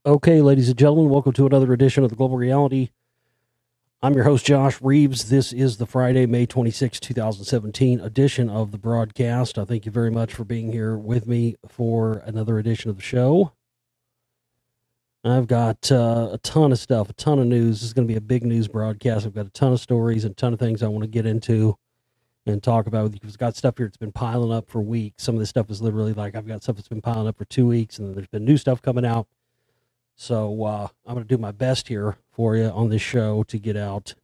Okay, ladies and gentlemen, welcome to another edition of the Global Reality. I'm your host, Josh Reeves. This is the Friday, May 26, 2017 edition of the broadcast. I thank you very much for being here with me for another edition of the show. I've got a ton of stuff, a ton of news. This is going to be a big news broadcast. I've got a ton of stories and a ton of things I want to get into and talk about. I've got stuff here that's been piling up for weeks. Some of this stuff is literally like I've got stuff that's been piling up for 2 weeks, and there's been new stuff coming out. So I'm going to do my best here for you on this show to get out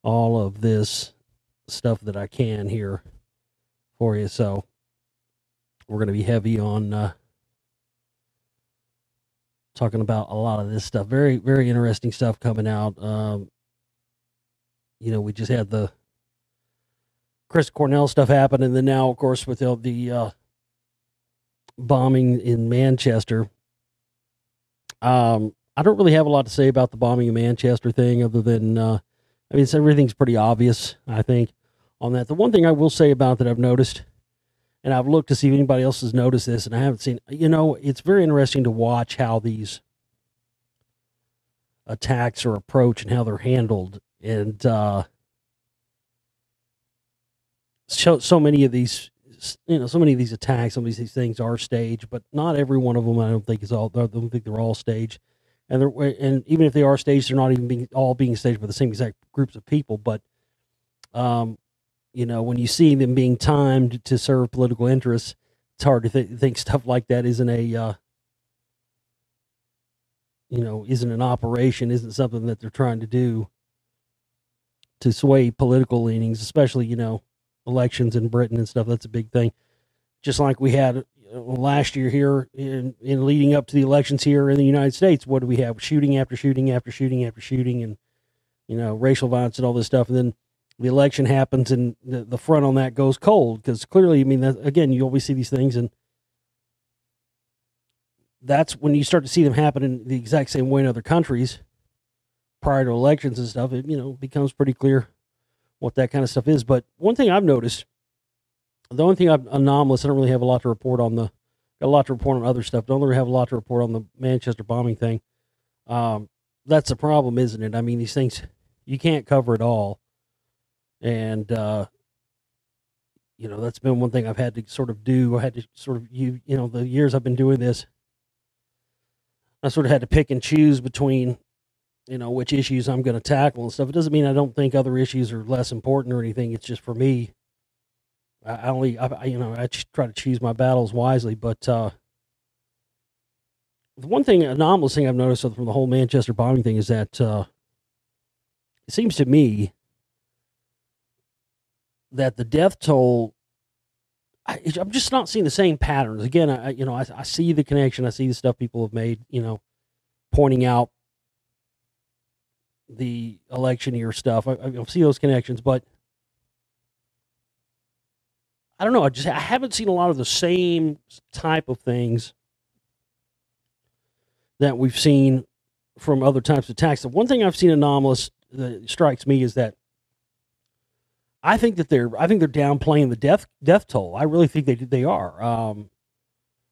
all of this stuff that I can here for you. So we're going to be heavy on talking about a lot of this stuff. Very, very interesting stuff coming out. We just had the Chris Cornell stuff happen, and then now, of course, with the bombing in Manchester. I don't really have a lot to say about the bombing in Manchester thing other than, everything's pretty obvious, I think, on that. The one thing I will say about that I've noticed, and I've looked to see if anybody else has noticed this, and I haven't seen, it's very interesting to watch how these attacks are approached and how they're handled. And so many of these, so many of these attacks, some of these things are staged, but not every one of them I don't think they're all staged. And even if they are staged, they're not even being staged by the same exact groups of people. But, when you see them being timed to serve political interests, it's hard to think stuff like that isn't an operation, isn't something that they're trying to do to sway political leanings, especially, elections in Britain and stuff. That's a big thing. Just like we had last year here in leading up to the elections here in the United States. What do we have? Shooting after shooting after shooting after shooting, and racial violence and all this stuff. And then the election happens, and the front on that goes cold because clearly, again, you always see these things, and that's when you start to see them happen in the exact same way in other countries prior to elections and stuff. It becomes pretty clear what that kind of stuff is. But one thing I've noticed, the only thing I'm anomalous, I don't really have a lot to report on got a lot to report on other stuff. Don't really have a lot to report on the Manchester bombing thing. That's the problem, isn't it? These things, you can't cover it all. And, that's been one thing I've had to sort of do. I had to sort of, the years I've been doing this, I sort of had to pick and choose between, which issues I'm going to tackle and stuff. It doesn't mean I don't think other issues are less important or anything. It's just for me, I try to choose my battles wisely. But the one thing, anomalous thing I've noticed from the whole Manchester bombing thing is that it seems to me that the death toll, I'm just not seeing the same patterns. Again, I see the connection. I see the stuff people have made, pointing out the election year stuff. I see those connections, but I don't know. I haven't seen a lot of the same type of things that we've seen from other types of attacks. The one thing I've seen anomalous that strikes me is that I think they're downplaying the death toll. I really think they are.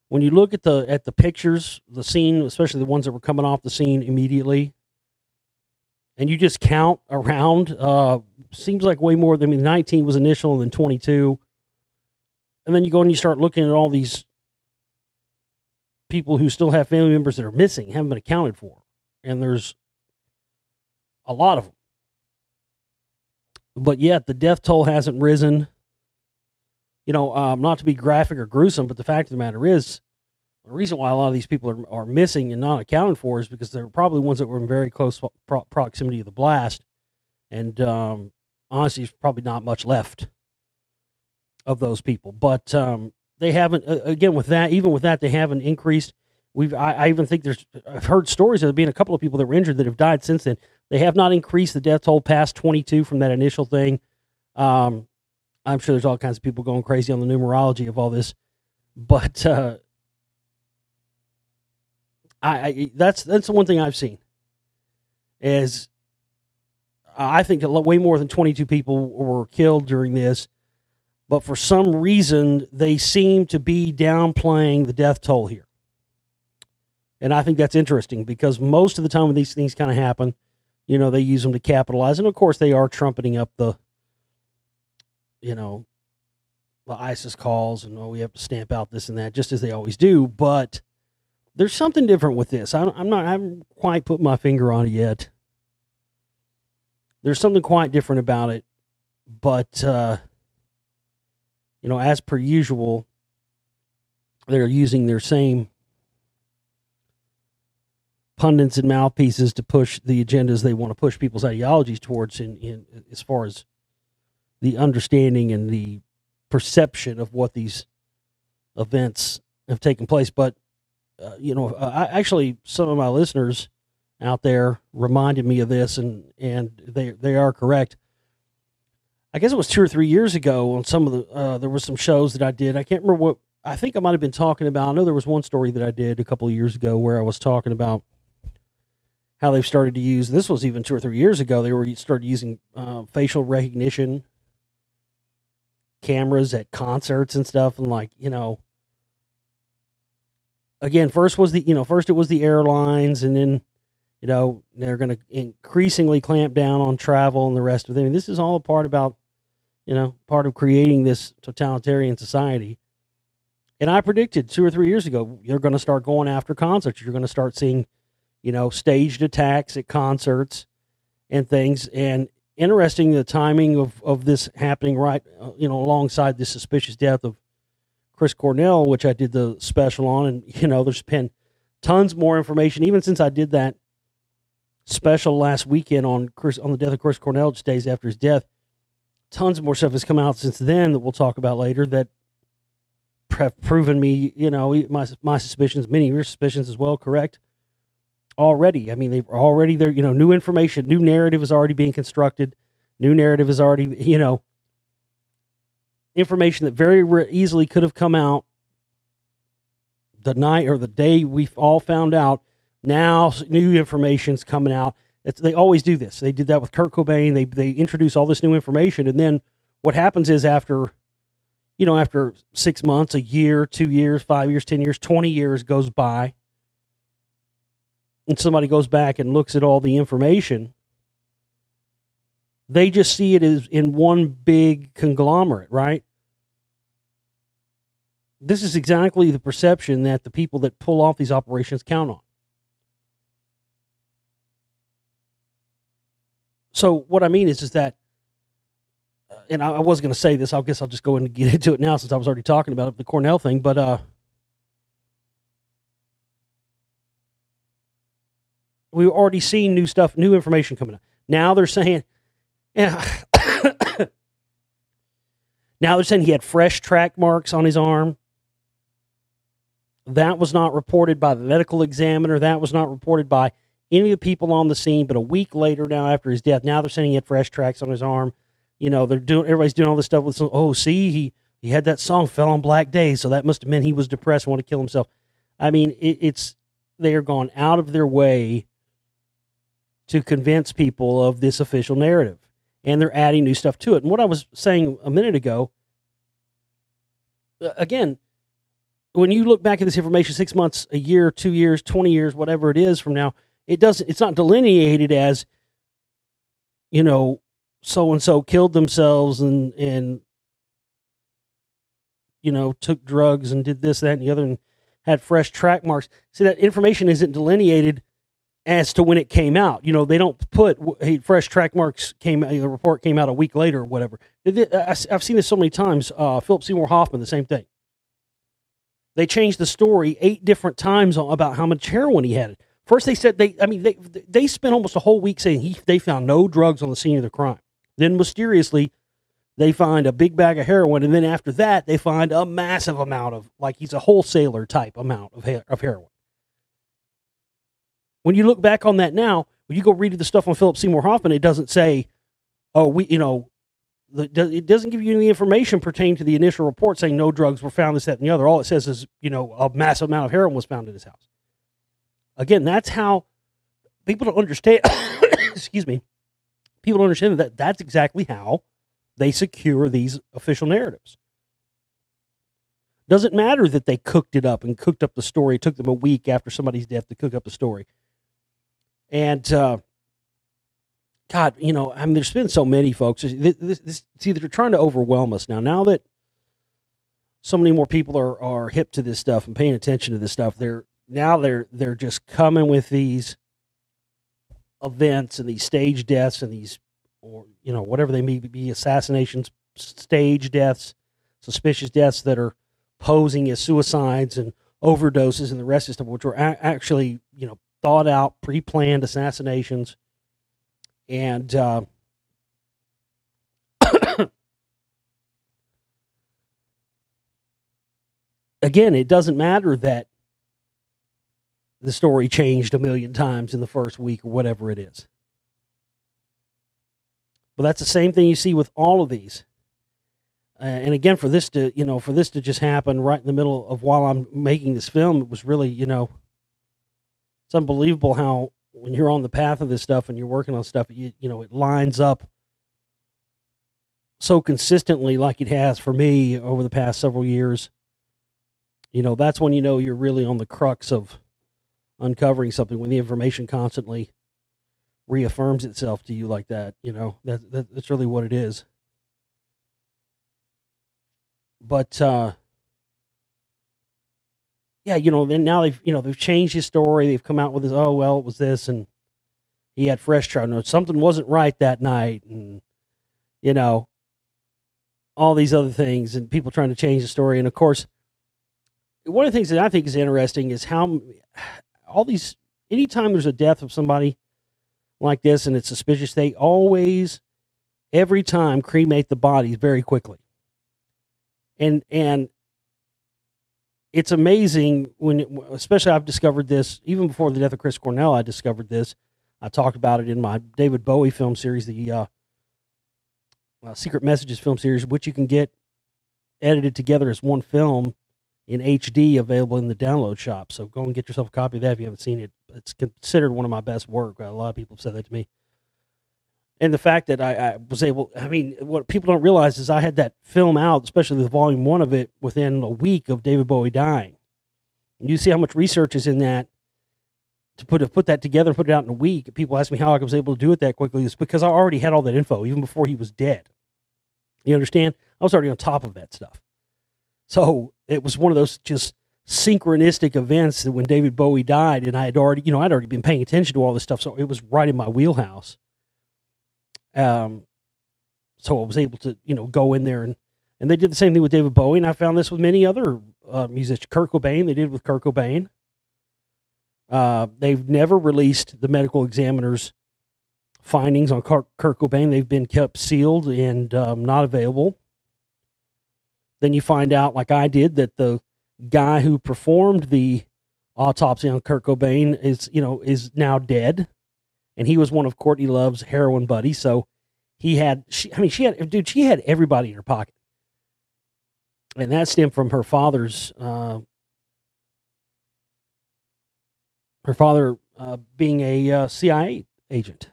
When you look at the pictures, the scene, especially the ones that were coming off the scene immediately, and you just count around, seems like way more than 19 was initial and then 22. And then you go and you start looking at all these people who still have family members that are missing, haven't been accounted for. And there's a lot of them. But yet the death toll hasn't risen. Not to be graphic or gruesome, but the fact of the matter is, the reason why a lot of these people are missing and not accounted for is because they're probably ones that were in very close proximity of the blast. And honestly, there's probably not much left of those people. But they haven't, again, even with that, they haven't increased. I even think I've heard stories of there being a couple of people that were injured that have died since then. They have not increased the death toll past 22 from that initial thing. I'm sure there's all kinds of people going crazy on the numerology of all this, but that's the one thing I've seen is I think way more than 22 people were killed during this, but for some reason they seem to be downplaying the death toll here. And I think that's interesting because most of the time when these things kind of happen, they use them to capitalize. And of course they are trumpeting up the ISIS calls and, we have to stamp out this and that, just as they always do. But there's something different with this. I haven't quite put my finger on it yet. There's something quite different about it. But, as per usual, they're using their same pundits and mouthpieces to push the agendas they want to push people's ideologies towards in as far as the understanding and the perception of what these events have taken place. But, actually, some of my listeners out there reminded me of this, and they are correct. I guess it was 2 or 3 years ago on some of the, there were some shows that I did. I can't remember what, I think I might have been talking about. I know there was one story that I did a couple of years ago where I was talking about how they've started to use, this was even 2 or 3 years ago, they started using facial recognition cameras at concerts and stuff. And again, first it was the airlines, and then, they're going to increasingly clamp down on travel and the rest of them. And this is all a part about, part of creating this totalitarian society. And I predicted 2 or 3 years ago, you're going to start going after concerts. You're going to start seeing, staged attacks at concerts and things. And interesting, the timing of this happening right, alongside this suspicious death of Chris Cornell, which I did the special on. And, there's been tons more information, even since I did that special last weekend on the death of Chris Cornell, just days after his death. Tons more stuff has come out since then that we'll talk about later that have proven me, my suspicions, many of your suspicions as well, correct already. I mean, they've already, they're, new information, new narrative is already being constructed. New narrative is already, information that very easily could have come out the night or the day we all found out. Now new information's coming out. They always do this. They did that with Kurt Cobain. They introduce all this new information, and then what happens is after 6 months, a year, 2 years, 5 years, 10 years, 20 years goes by, and somebody goes back and looks at all the information, they just see it as in one big conglomerate, right? This is exactly the perception that the people that pull off these operations count on. So what I mean is that, and I was going to say this, I guess I'll just go in and get into it now since I was already talking about it, the Cornell thing, but we've already seen new stuff, new information coming up. Now they're saying, now they're saying he had fresh track marks on his arm. That was not reported by the medical examiner. That was not reported by any of the people on the scene. But a week later, now after his death, now they're saying he had fresh tracks on his arm. Everybody's doing all this stuff with some, he had that song Fell on Black Days, so that must have meant he was depressed and wanted to kill himself. I mean, they are gone out of their way to convince people of this official narrative, and they're adding new stuff to it. And what I was saying a minute ago, again, when you look back at this information 6 months, a year, 2 years, 20 years, whatever it is from now, it's not delineated as, so-and-so killed themselves and took drugs and did this, that, and the other, and had fresh track marks. See, that information isn't delineated as to when it came out. They don't put, hey, fresh track marks the report came out a week later or whatever. I've seen this so many times. Philip Seymour Hoffman, the same thing. They changed the story 8 different times about how much heroin he had. First, they said they spent almost a whole week saying they found no drugs on the scene of the crime. Then mysteriously, they find a big bag of heroin, and then after that, they find a massive amount of, like he's a wholesaler type amount of heroin. When you look back on that now, when you go read the stuff on Philip Seymour Hoffman, it doesn't say, it doesn't give you any information pertaining to the initial report saying no drugs were found, this, that, and the other. All it says is, a massive amount of heroin was found in his house. Again, that's how people don't understand. Excuse me. People don't understand that that's exactly how they secure these official narratives. Doesn't matter that they cooked it up and cooked up the story. It took them a week after somebody's death to cook up the story. And, God, you know, I mean, there's been so many folks. See, they're trying to overwhelm us now. Now that so many more people are hip to this stuff and paying attention to this stuff, they're just coming with these events and these stage deaths and these, or, you know, whatever they may be, assassinations, stage deaths, suspicious deaths that are posing as suicides and overdoses and the rest of stuff, which were actually, you know, thought out, pre-planned assassinations. And again, it doesn't matter that the story changed a million times in the first week or whatever it is. But that's the same thing you see with all of these. And again, for this to just happen right in the middle of while I'm making this film, it was really, you know, it's unbelievable how when you're on the path of this stuff and you're working on stuff, you know, it lines up so consistently like it has for me over the past several years. You know, that's when you know you're really on the crux of uncovering something, when the information constantly reaffirms itself to you like that. You know, that's really what it is. But yeah, you know, then now they've changed his story. They've come out with this, oh, well, it was this, and he had fresh trial notes. Something wasn't right that night, and, you know, all these other things, and people trying to change the story. And of course, one of the things that I think is interesting is how all these, anytime there's a death of somebody like this and it's suspicious, they always, every time, cremate the bodies very quickly. And it's amazing when, especially I've discovered this, even before the death of Chris Cornell, I discovered this. I talked about it in my David Bowie film series, the Secret Messages film series, which you can get edited together as one film in HD, available in the download shop. So go and get yourself a copy of that if you haven't seen it. It's considered one of my best work. A lot of people have said that to me. And the fact that I was able, I mean, what people don't realize is I had that film out, especially the volume 1 of it, within a week of David Bowie dying. And you see how much research is in that to put that together and put it out in a week. People ask me how I was able to do it that quickly. It's because I already had all that info, even before he was dead. You understand? I was already on top of that stuff. So it was one of those just synchronistic events that when David Bowie died, and I'd already been paying attention to all this stuff, so it was right in my wheelhouse. So I was able to, you know, go in there and they did the same thing with David Bowie, and I found this with many other musicians. Kurt Cobain, they did with Kurt Cobain. They've never released the medical examiner's findings on Kurt Cobain. They've been kept sealed and not available. Then you find out, like I did, that the guy who performed the autopsy on Kurt Cobain is now dead. And he was one of Courtney Love's heroin buddies. So she had everybody in her pocket. And that stemmed from her father's, being a CIA agent.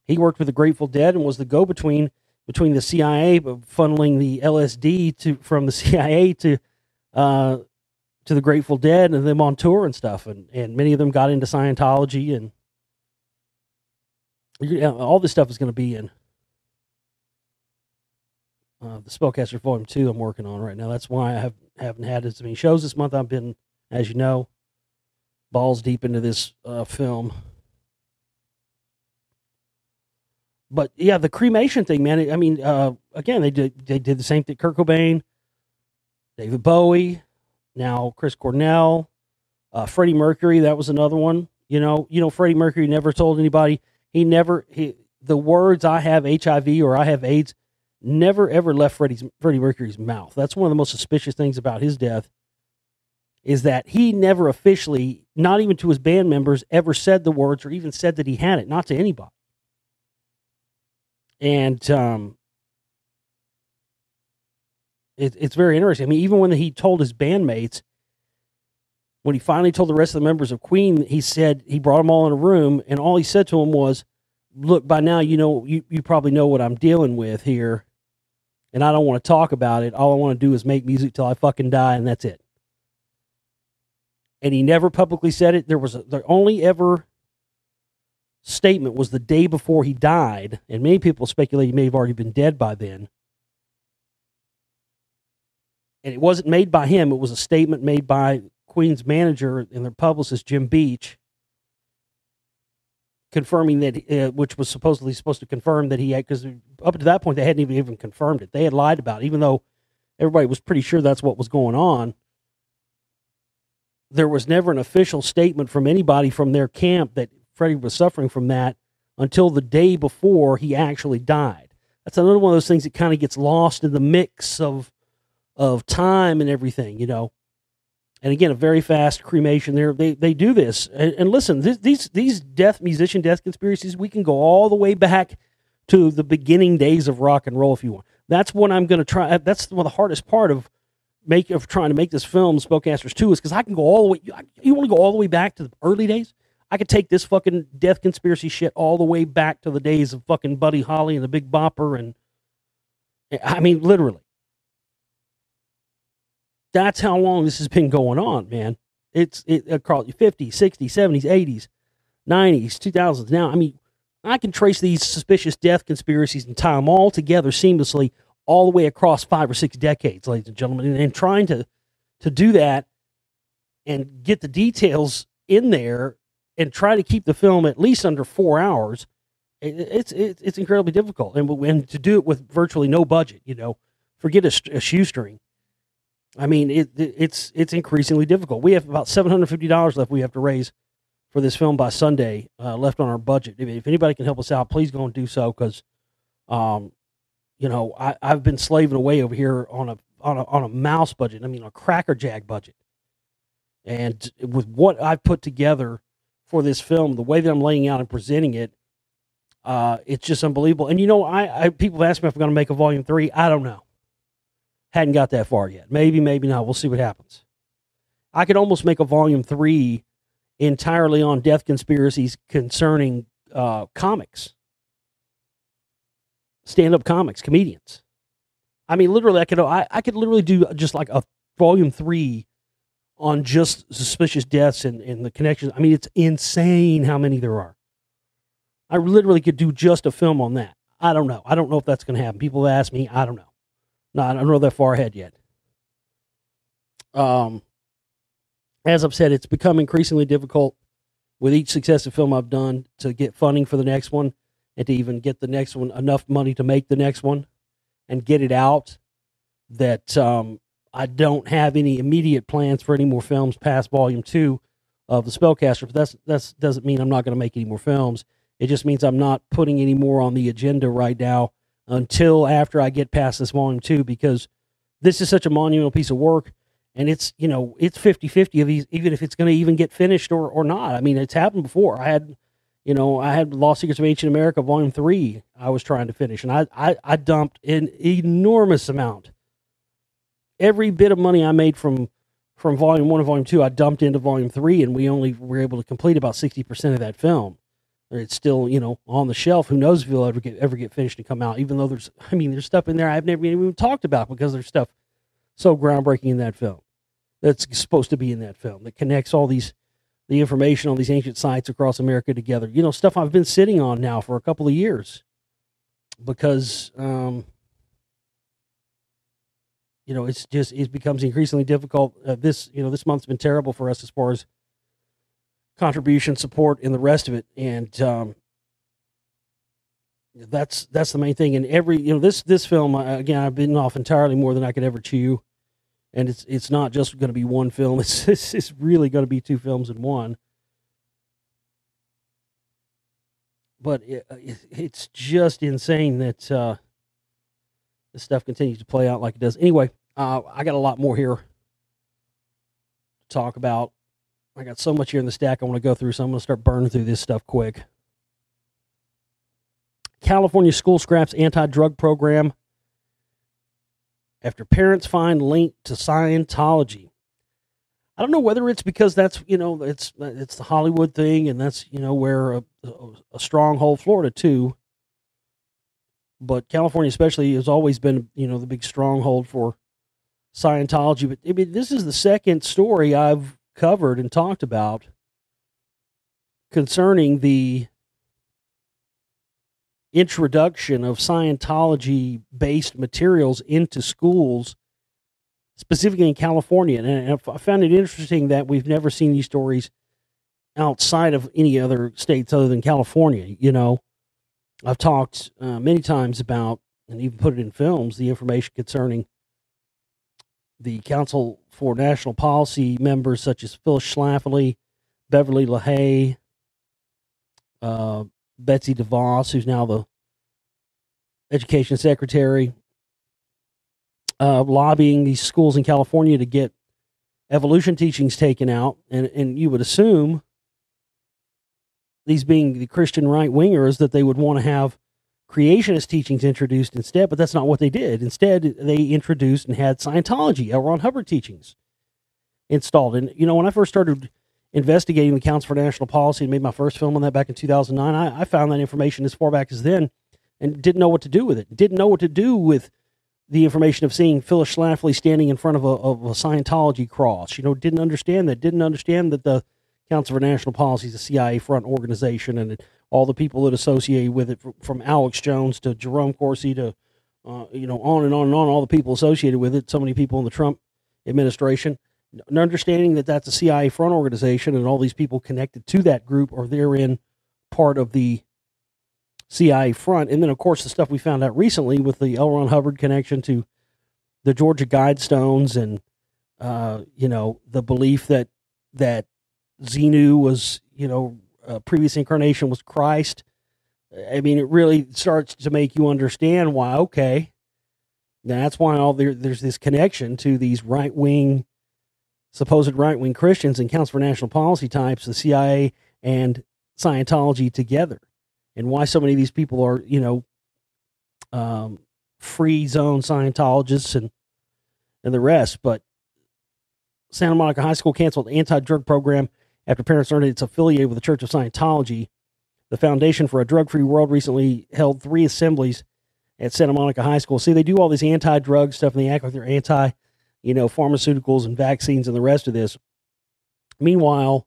He worked with the Grateful Dead and was the go-between between the CIA funneling the LSD from the CIA to the Grateful Dead and them on tour and stuff. And many of them got into Scientology, and all this stuff is going to be in the Spellcaster Volume 2 I'm working on right now. That's why I haven't had as many shows this month. I've been, as you know, balls deep into this film. But yeah, the cremation thing, man. I mean, again, they did the same thing. Kurt Cobain, David Bowie, now Chris Cornell, Freddie Mercury. That was another one. You know, Freddie Mercury never told anybody. The words "I have HIV" or "I have AIDS" never ever left Freddie Mercury's mouth. That's one of the most suspicious things about his death, is that he never officially, not even to his band members, ever said the words or even said that he had it, not to anybody. And it's very interesting. I mean, even when he told his bandmates, when he finally told the rest of the members of Queen, he said, he brought them all in a room, and all he said to them was, "Look, by now, you know, you probably know what I'm dealing with here. and I don't want to talk about it. All I want to do is make music till I fucking die, and that's it. And he never publicly said it. The only ever statement was the day before he died, and many people speculate he may have already been dead by then. And it wasn't made by him. It was a statement made by Queen's manager and their publicist, Jim Beach, confirming that, which was supposedly supposed to confirm that he had, because up to that point, they hadn't even confirmed it. They had lied about it, even though everybody was pretty sure that's what was going on. There was never an official statement from anybody from their camp that Freddie was suffering from that until the day before he actually died. That's another one of those things that kind of gets lost in the mix of time and everything, you know. And again, a very fast cremation. They do this. And listen, these musician death conspiracies, we can go all the way back to the beginning days of rock and roll if you want. That's what I'm going to try. That's the hardest part of trying to make this film, Spellcasters 2, is because I can go all the way. You want to go all the way back to the early days? I could take this fucking death conspiracy shit all the way back to the days of fucking Buddy Holly and the Big Bopper. And I mean, literally. That's how long this has been going on, man. It's across 50s, 60s, 70s, 80s, 90s, 2000s. Now, I mean, I can trace these suspicious death conspiracies and tie them all together seamlessly all the way across 5 or 6 decades, ladies and gentlemen. And trying to do that and get the details in there and try to keep the film at least under 4 hours, it's incredibly difficult. And to do it with virtually no budget, you know, forget a shoestring. I mean, it's increasingly difficult. We have about $750 left we have to raise for this film by Sunday, left on our budget. If anybody can help us out, please go and do so, because, you know, I've been slaving away over here on a mouse budget. I mean, a crackerjack budget. And with what I've put together for this film, the way that I'm laying out and presenting it, it's just unbelievable. And, you know, people have asked me if I'm going to make a volume 3. I don't know. Hadn't got that far yet. Maybe, maybe not. We'll see what happens. I could almost make a volume 3 entirely on death conspiracies concerning comics, stand-up comics, comedians. I mean, literally, I could literally do just like a volume 3 on just suspicious deaths and the connections. I mean, it's insane how many there are. I literally could do just a film on that. I don't know. I don't know if that's going to happen. People have asked me. I don't know. No, I don't know that far ahead yet. As I've said, it's become increasingly difficult with each successive film I've done to get funding for the next one and to even get the next one enough money to make the next one and get it out, that I don't have any immediate plans for any more films past volume 2 of the Spellcaster. But that doesn't mean I'm not going to make any more films. It just means I'm not putting any more on the agenda right now until after I get past this volume 2, because this is such a monumental piece of work, and it's, you know, it's 50-50 of these, even if it's going to even get finished or not. I mean, it's happened before. I had Lost Secrets of Ancient America volume 3 I was trying to finish, and I dumped an enormous amount. Every bit of money I made from volume 1 and volume 2, I dumped into volume 3, and we only were able to complete about 60% of that film. It's still, you know, on the shelf. Who knows if it'll ever get finished and come out, even though there's stuff in there I've never even talked about, because there's stuff so groundbreaking in that film that's supposed to be in that film that connects all the information on these ancient sites across America together. You know, stuff I've been sitting on now for a couple of years, because, you know, it becomes increasingly difficult. This month's been terrible for us as far as contribution, support, and the rest of it, and that's the main thing. And this film, again, I've bitten off entirely more than I could ever chew, and it's not just going to be one film. It's really going to be 2 films in one. But it's just insane that this stuff continues to play out like it does. Anyway, I got a lot more here to talk about. I got so much here in the stack I want to go through, so I'm going to start burning through this stuff quick. California school scraps anti-drug program after parents find link to Scientology. I don't know whether it's because that's, you know, it's the Hollywood thing, and that's, you know, where a stronghold, Florida too. but California especially has always been, the big stronghold for Scientology. But I mean, this is the second story I've covered and talked about concerning the introduction of Scientology-based materials into schools, specifically in California. And I found it interesting that we've never seen these stories outside of any other states other than California. I've talked many times about, and even put it in films, the information concerning the Council for National Policy members such as Phyllis Schlafly, Beverly LaHaye, Betsy DeVos, who's now the education secretary, lobbying these schools in California to get evolution teachings taken out. And you would assume, these being the Christian right-wingers, that they would want to have creationist teachings introduced instead, but that's not what they did. Instead, they introduced and had Scientology, L. Ron Hubbard teachings installed. And, when I first started investigating the Council for National Policy and made my first film on that back in 2009, I found that information as far back as then and didn't know what to do with it. Didn't know what to do with the information of seeing Phyllis Schlafly standing in front of a Scientology cross. Didn't understand that. Didn't understand that the Council for National Policy is a CIA front organization, and all the people that associate with it, from Alex Jones to Jerome Corsi to, on and on and on, all the people associated with it, so many people in the Trump administration, and understanding that that's a CIA front organization and all these people connected to that group are therein part of the CIA front. And then, of course, the stuff we found out recently with the L. Ron Hubbard connection to the Georgia Guidestones and, the belief that Xenu was, a previous incarnation was Christ. I mean, it really starts to make you understand why, okay, that's why there's this connection to these supposed right-wing Christians and Council for National Policy types, the CIA and Scientology together, and why so many of these people are, free zone Scientologists and the rest. But Santa Monica High School canceled anti-drug program after parents learned it's affiliated with the Church of Scientology. The Foundation for a Drug-Free World recently held 3 assemblies at Santa Monica High School. See, they do all this anti-drug stuff, and they act like they're anti, pharmaceuticals and vaccines and the rest of this. Meanwhile,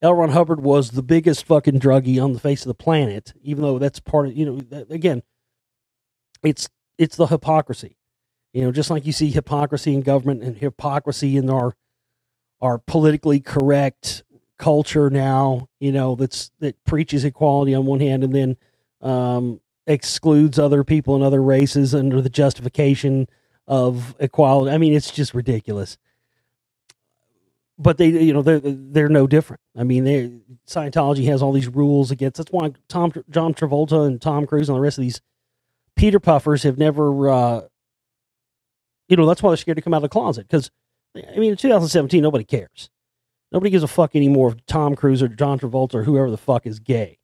L. Ron Hubbard was the biggest fucking druggie on the face of the planet, even though that's part of, again, it's the hypocrisy. Just like you see hypocrisy in government and hypocrisy in our politically correct culture now, that preaches equality on one hand and then excludes other people and other races under the justification of equality. I mean, it's just ridiculous. But they're no different. I mean, Scientology has all these rules against. That's why John Travolta and Tom Cruise and the rest of these Peter Puffers have never. That's why they're scared to come out of the closet. Because, I mean, in 2017, nobody cares. Nobody gives a fuck anymore if Tom Cruise or John Travolta or whoever the fuck is gay,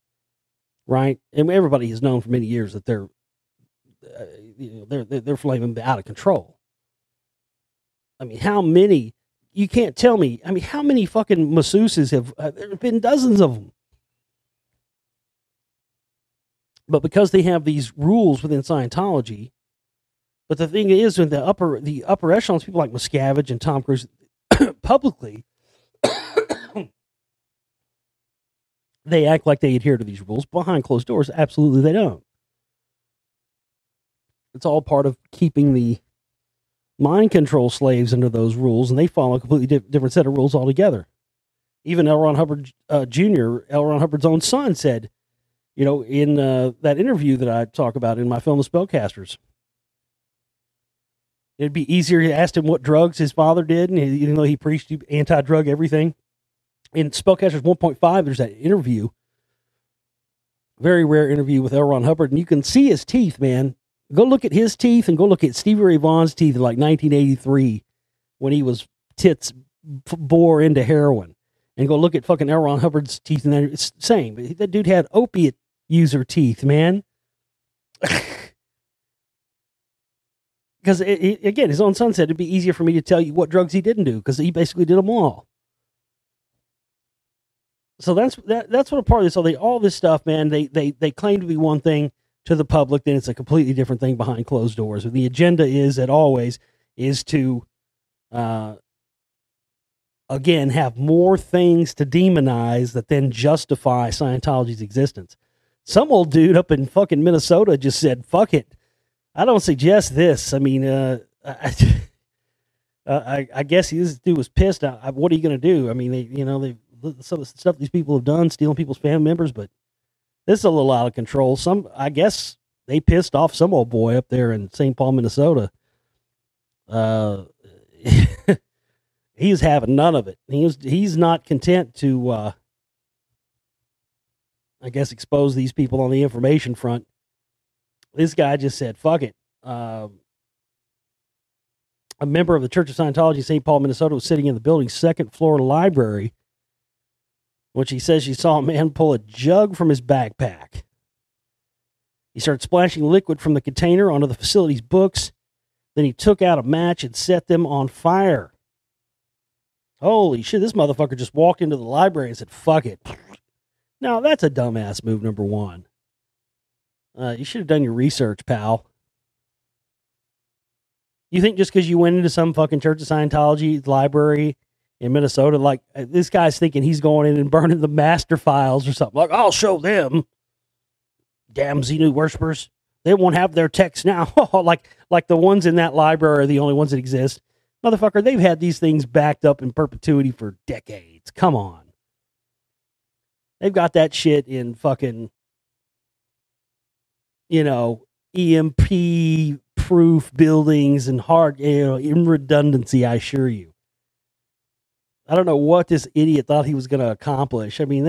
right? And everybody has known for many years that they're flaming out of control. I mean, how many? You can't tell me. I mean, how many fucking masseuses have? There have been dozens of them. But because they have these rules within Scientology, but the thing is, in the upper echelons, people like Miscavige and Tom Cruise, publicly, they act like they adhere to these rules. Behind closed doors, absolutely they don't. It's all part of keeping the mind control slaves under those rules, and they follow a completely different set of rules altogether. Even L. Ron Hubbard Jr., L. Ron Hubbard's own son, said, in that interview that I talk about in my film, The Spellcasters, it'd be easier to ask him what drugs his father did, and even though he preached anti-drug everything. In Spellcasters 1.5, there's that interview, very rare interview with L. Ron Hubbard, and you can see his teeth, man. Go look at his teeth and go look at Stevie Ray Vaughan's teeth in like 1983 when he was tits bore into heroin. And go look at fucking L. Ron Hubbard's teeth, and it's the same. That dude had opiate user teeth, man. Because, again, his own son said it'd be easier for me to tell you what drugs he didn't do, because he basically did them all. So that's what a part of this. So all this stuff, man, they claim to be one thing, to the public, then it's a completely different thing behind closed doors. And the agenda is, as always, is to, again, have more things to demonize that then justify Scientology's existence. Some old dude up in fucking Minnesota just said, fuck it. I don't suggest this. I mean, I guess this dude was pissed. What are you going to do? I mean, some of the stuff these people have done, stealing people's family members, but this is a little out of control. I guess they pissed off some old boy up there in St. Paul, Minnesota. He's having none of it. He's not content to, I guess, expose these people on the information front. This guy just said, fuck it. A member of the Church of Scientology, St. Paul, Minnesota, was sitting in the building's second floor library when she says she saw a man pull a jug from his backpack. He started splashing liquid from the container onto the facility's books. Then he took out a match and set them on fire. Holy shit, this motherfucker just walked into the library and said, fuck it. Now, that's a dumbass move, number one. You should have done your research, pal. You think just because you went into some fucking Church of Scientology library in Minnesota, like this guy's thinking he's going in and burning the master files or something. Like, I'll show them. Damn Xenu worshippers. They won't have their texts now. like the ones in that library are the only ones that exist. Motherfucker, they've had these things backed up in perpetuity for decades. Come on. They've got that shit in fucking, EMP proof buildings and hard, in redundancy, I assure you. I don't know what this idiot thought he was going to accomplish. I mean,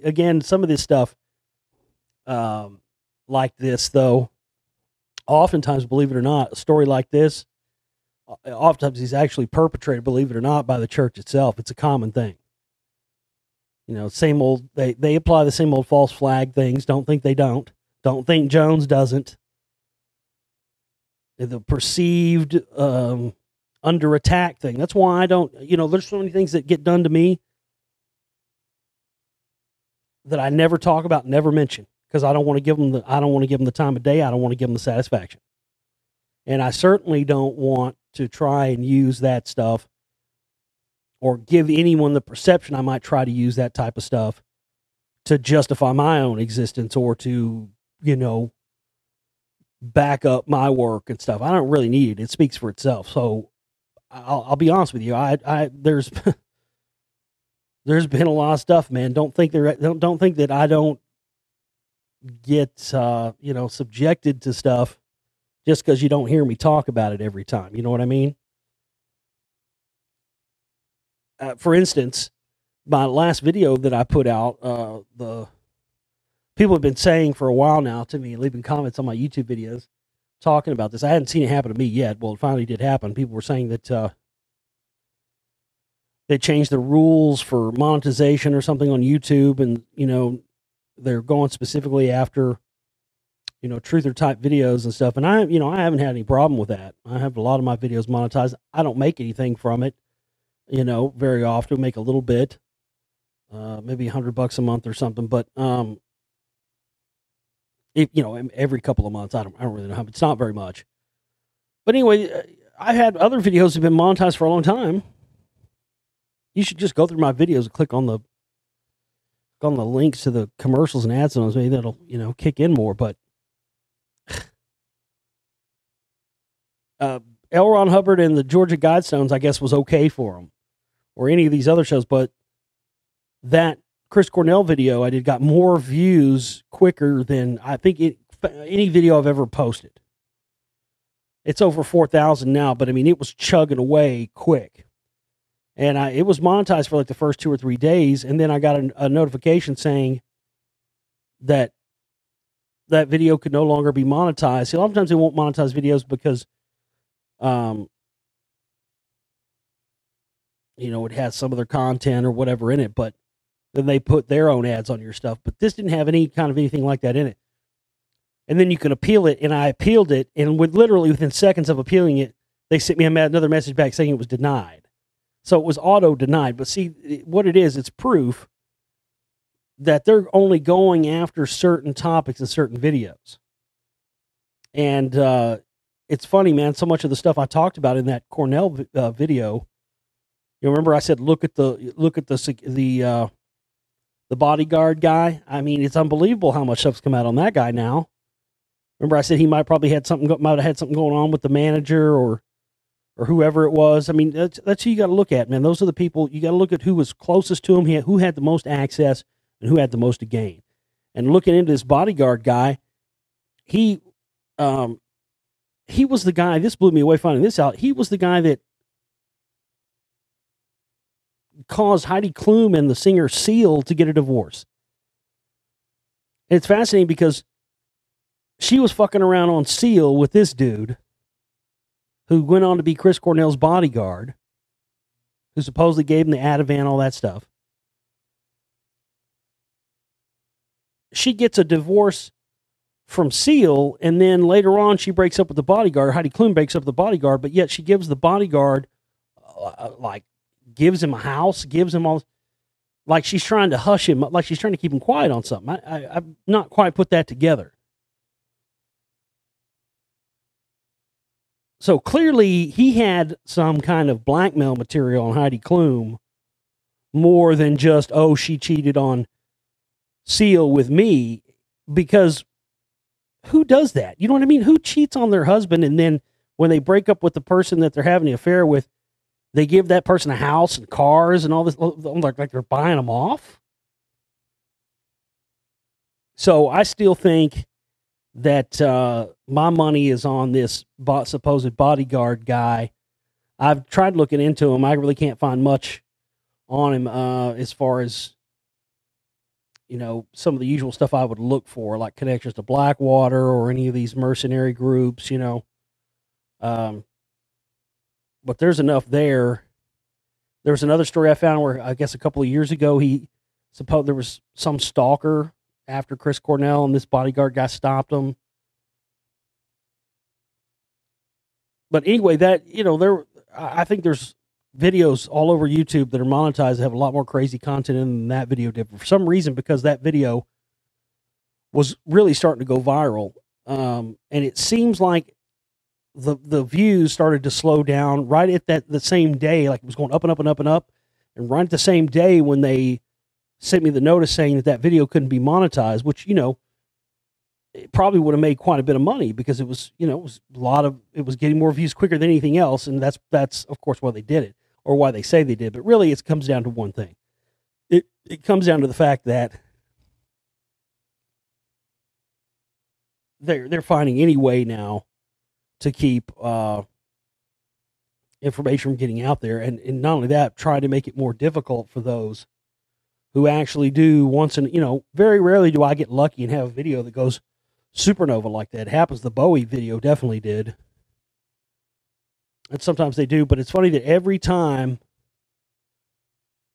again, some of this stuff, like this, though, oftentimes, believe it or not, a story like this, oftentimes is actually perpetrated, believe it or not, by the church itself. It's a common thing. Same old, they apply the same old false flag things. Don't think they don't. Don't think Jones doesn't. The perceived under attack thing. That's why I don't, there's so many things that get done to me that I never talk about, never mention, because I don't want to give them the time of day. I don't want to give them the satisfaction. And I certainly don't want to try and use that stuff or give anyone the perception I might try to use that type of stuff to justify my own existence or to, back up my work and stuff. I don't really need it. It speaks for itself. So I'll be honest with you. There's been a lot of stuff, man. Don't think that I don't get, subjected to stuff just because you don't hear me talk about it every time. You know what I mean? For instance, my last video that I put out, the people have been saying for a while now to me, leaving comments on my YouTube videos, talking about this. I hadn't seen it happen to me yet. Well, it finally did happen. People were saying that they changed the rules for monetization or something on YouTube, and they're going specifically after truther type videos and stuff. And I haven't had any problem with that. I have a lot of my videos monetized. I don't make anything from it. Very often, make a little bit, maybe $100 a month or something. But every couple of months, I don't really know how. It's not very much. But anyway, I had other videos that have been monetized for a long time. You should just go through my videos and click on the links to the commercials and ads on those. Maybe that'll kick in more. But L. Ron Hubbard and the Georgia Guidestones, I guess, was okay for them, or any of these other shows. But that Chris Cornell video I did got more views quicker than I think any video I've ever posted. It's over 4,000 now, but I mean, it was chugging away quick. And it was monetized for like the first 2 or 3 days, and then I got a notification saying that video could no longer be monetized. See, a lot of times they won't monetize videos because it has some of their content or whatever in it, but then they put their own ads on your stuff. But this didn't have any kind of anything like that in it. And then you can appeal it, and I appealed it, and literally within seconds of appealing it, they sent me another message back saying it was denied. So it was auto-denied. But see, what it is, it's proof that they're only going after certain topics in certain videos. And it's funny, man. So much of the stuff I talked about in that Cornell video. You remember I said look at the bodyguard guy. I mean, it's unbelievable how much stuff's come out on that guy now. Remember I said he might have had something going on with the manager or whoever it was. I mean, that's who you got to look at, man. Those are the people you got to look at who was closest to him, who had the most access, and who had the most to gain. And looking into this bodyguard guy, he was the guy. This blew me away finding this out. He was the guy that caused Heidi Klum and the singer Seal to get a divorce. And it's fascinating because she was fucking around on Seal with this dude who went on to be Chris Cornell's bodyguard, who supposedly gave him the Ativan, all that stuff. She gets a divorce from Seal, and then later on she breaks up with the bodyguard. Heidi Klum breaks up with the bodyguard, but yet she gives the bodyguard, gives him a house, gives him all, like she's trying to hush him, like she's trying to keep him quiet on something. I've not quite put that together. So clearly he had some kind of blackmail material on Heidi Klum more than just, oh, she cheated on Seal with me, because who does that? You know what I mean? Who cheats on their husband and then when they break up with the person that they're having the affair with, they give that person a house and cars and all this, like they're buying them off? So I still think that my money is on this supposed bodyguard guy. I've tried looking into him. I really can't find much on him as far as, you know, some of the usual stuff I would look for, like connections to Blackwater or any of these mercenary groups, you know. But there's enough there. There was another story I found where I guess a couple of years ago, there was some stalker after Chris Cornell, and this bodyguard guy stopped him. But anyway, that, you know, I think there's videos all over YouTube that are monetized that have a lot more crazy content in than that video did. For some reason, because that video was really starting to go viral. And it seems like the views started to slow down right at the same day, like it was going up and up and up and up. And right at the same day when they sent me the notice saying that video couldn't be monetized, which, you know, it probably would have made quite a bit of money because it was, you know, it was getting more views quicker than anything else. And that's of course why they did it, or why they say they did. But really it comes down to one thing. It comes down to the fact that they're finding any way now to keep information from getting out there. And not only that, try to make it more difficult for those who actually do very rarely do I get lucky and have a video that goes supernova like that. It happens. The Bowie video definitely did. And sometimes they do, but it's funny that every time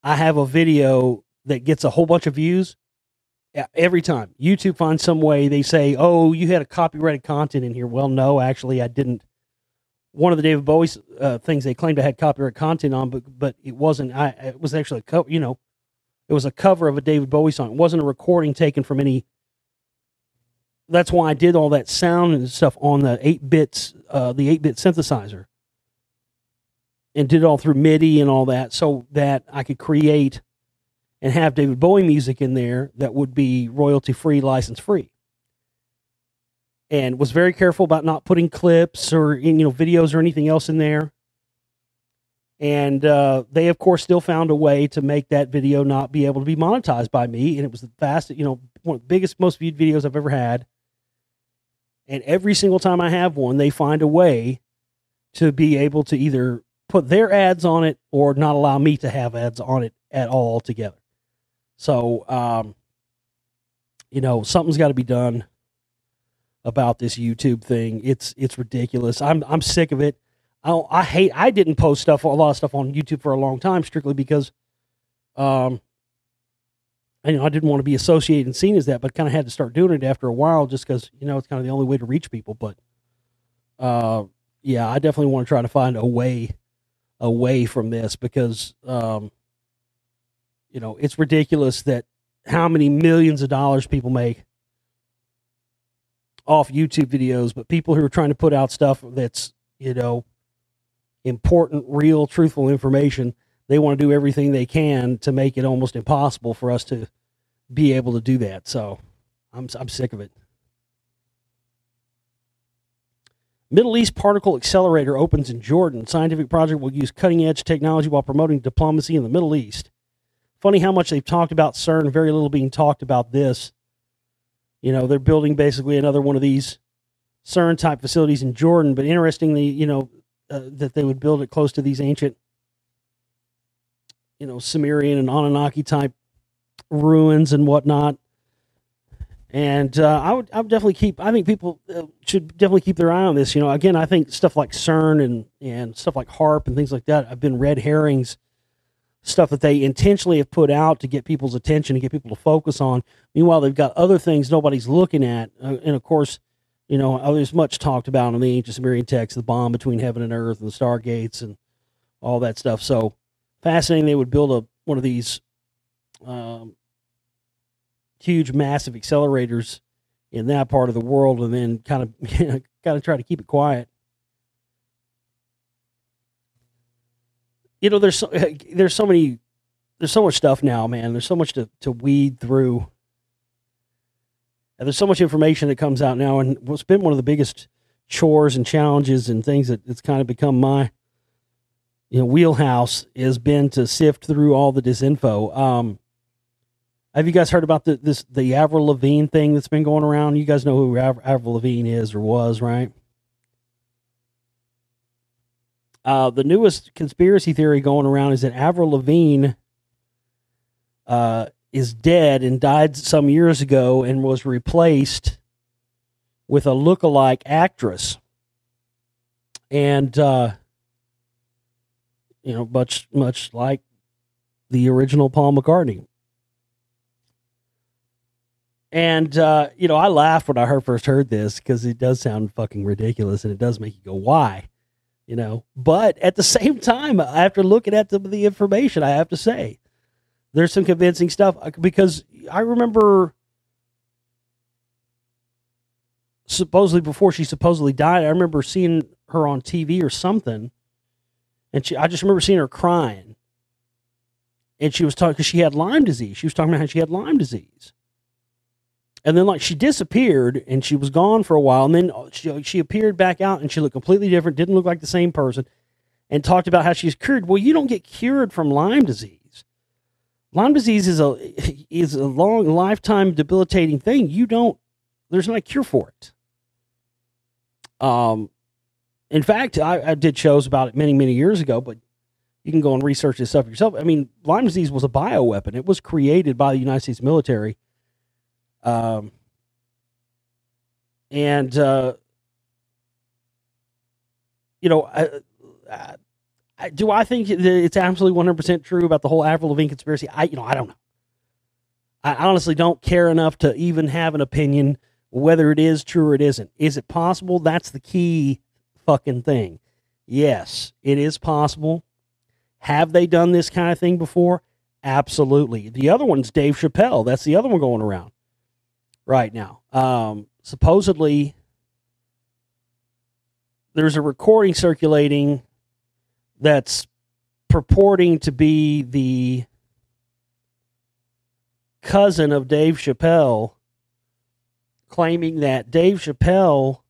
I have a video that gets a whole bunch of views, every time YouTube finds some way, they say, oh, you had a copyrighted content in here. Well, no, actually I didn't. One of the David Bowie things they claimed I had copyright content on, but it wasn't. It was actually a cover, it was a cover of a David Bowie song. It wasn't a recording taken from any. That's why I did all that sound and stuff on the 8-bit synthesizer, and did it all through MIDI and all that, so that I could create and have David Bowie music in there that would be royalty-free, license-free. And was very careful about not putting clips or videos or anything else in there. And they, of course, still found a way to make that video not be able to be monetized by me. And it was the fastest, one of the biggest, most viewed videos I've ever had. And every single time I have one, they find a way to be able to either put their ads on it or not allow me to have ads on it at all altogether. So, something's got to be done about this YouTube thing. It's ridiculous. I'm sick of it. I didn't post a lot of stuff on YouTube for a long time, strictly because, I didn't want to be associated and seen as that, but kind of had to start doing it after a while, just because, it's kind of the only way to reach people. But, yeah, I definitely want to try to find a way away from this, because, it's ridiculous that how many millions of dollars people make off YouTube videos, but people who are trying to put out stuff that's, important, real, truthful information, they want to do everything they can to make it almost impossible for us to be able to do that. So I'm sick of it. Middle East Particle Accelerator opens in Jordan. Scientific project will use cutting-edge technology while promoting diplomacy in the Middle East. Funny how much they've talked about CERN, very little being talked about this. They're building basically another one of these CERN-type facilities in Jordan, but interestingly, that they would build it close to these ancient, Sumerian and Anunnaki-type ruins and whatnot. And I would definitely I think people should definitely keep their eye on this. Again, I think stuff like CERN and stuff like HARP and things like that have been red herrings, stuff that they intentionally have put out to get people's attention and get people to focus on. Meanwhile, they've got other things nobody's looking at. And of course, there's much talked about in the ancient Sumerian text, the bond between heaven and earth and the stargates and all that stuff. So fascinating they would build one of these huge, massive accelerators in that part of the world, and then kind of try to keep it quiet. There's so much stuff now, man. There's so much to weed through, and there's so much information that comes out now. And what's been one of the biggest chores and challenges and things that it's kind of become my wheelhouse has been to sift through all the disinfo. Have you guys heard about the Avril Lavigne thing that's been going around? You guys know who Avril Lavigne is or was, right? The newest conspiracy theory going around is that Avril Lavigne is dead and died some years ago and was replaced with a lookalike actress. And, much like the original Paul McCartney. And, I laughed when I first heard this because it does sound fucking ridiculous and it does make you go, why? But at the same time, after looking at the information, I have to say, there's some convincing stuff because I remember before she supposedly died, I remember seeing her on TV or something. And I just remember seeing her crying. And she was talking, because she had Lyme disease. She was talking about how she had Lyme disease. And then, she disappeared, and she was gone for a while, and then she appeared back out, and she looked completely different, didn't look like the same person, and talked about how she's cured. Well, you don't get cured from Lyme disease. Lyme disease is a long, lifetime debilitating thing. There's not a cure for it. In fact, I did shows about it many, many years ago, but you can go and research this stuff yourself. I mean, Lyme disease was a bioweapon. It was created by the United States military. Do I think that it's absolutely 100% true about the whole Avril Lavigne conspiracy? I don't know. I honestly don't care enough to even have an opinion whether it is true or it isn't. Is it possible? That's the key fucking thing. Yes, it is possible. Have they done this kind of thing before? Absolutely. The other one's Dave Chappelle. That's the other one going around right now. Supposedly, there's a recording circulating that's purporting to be the cousin of Dave Chappelle, claiming that Dave Chappelle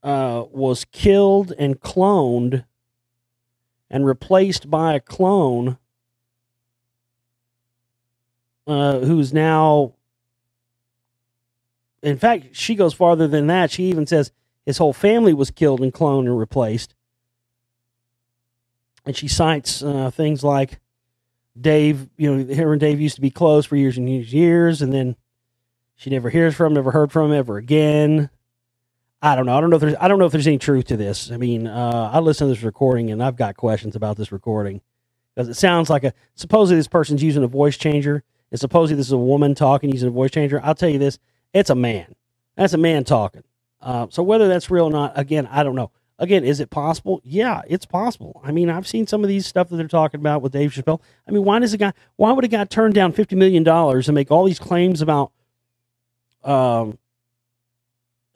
was killed and cloned and replaced by a clone who's now, in fact, she goes farther than that. She even says his whole family was killed and cloned and replaced. And she cites things like Dave, her and Dave used to be close for years and years, and then she never heard from him ever again. I don't know. I don't know if there's any truth to this. I mean, I listened to this recording and I've got questions about this recording because it sounds like supposedly this person's using a voice changer, and supposedly this is a woman talking using a voice changer. I'll tell you this, it's a man. That's a man talking. So whether that's real or not, again, I don't know. Again, is it possible? Yeah, it's possible. I mean, I've seen some of these stuff that they're talking about with Dave Chappelle. I mean, why would a guy turn down $50 million and make all these claims about,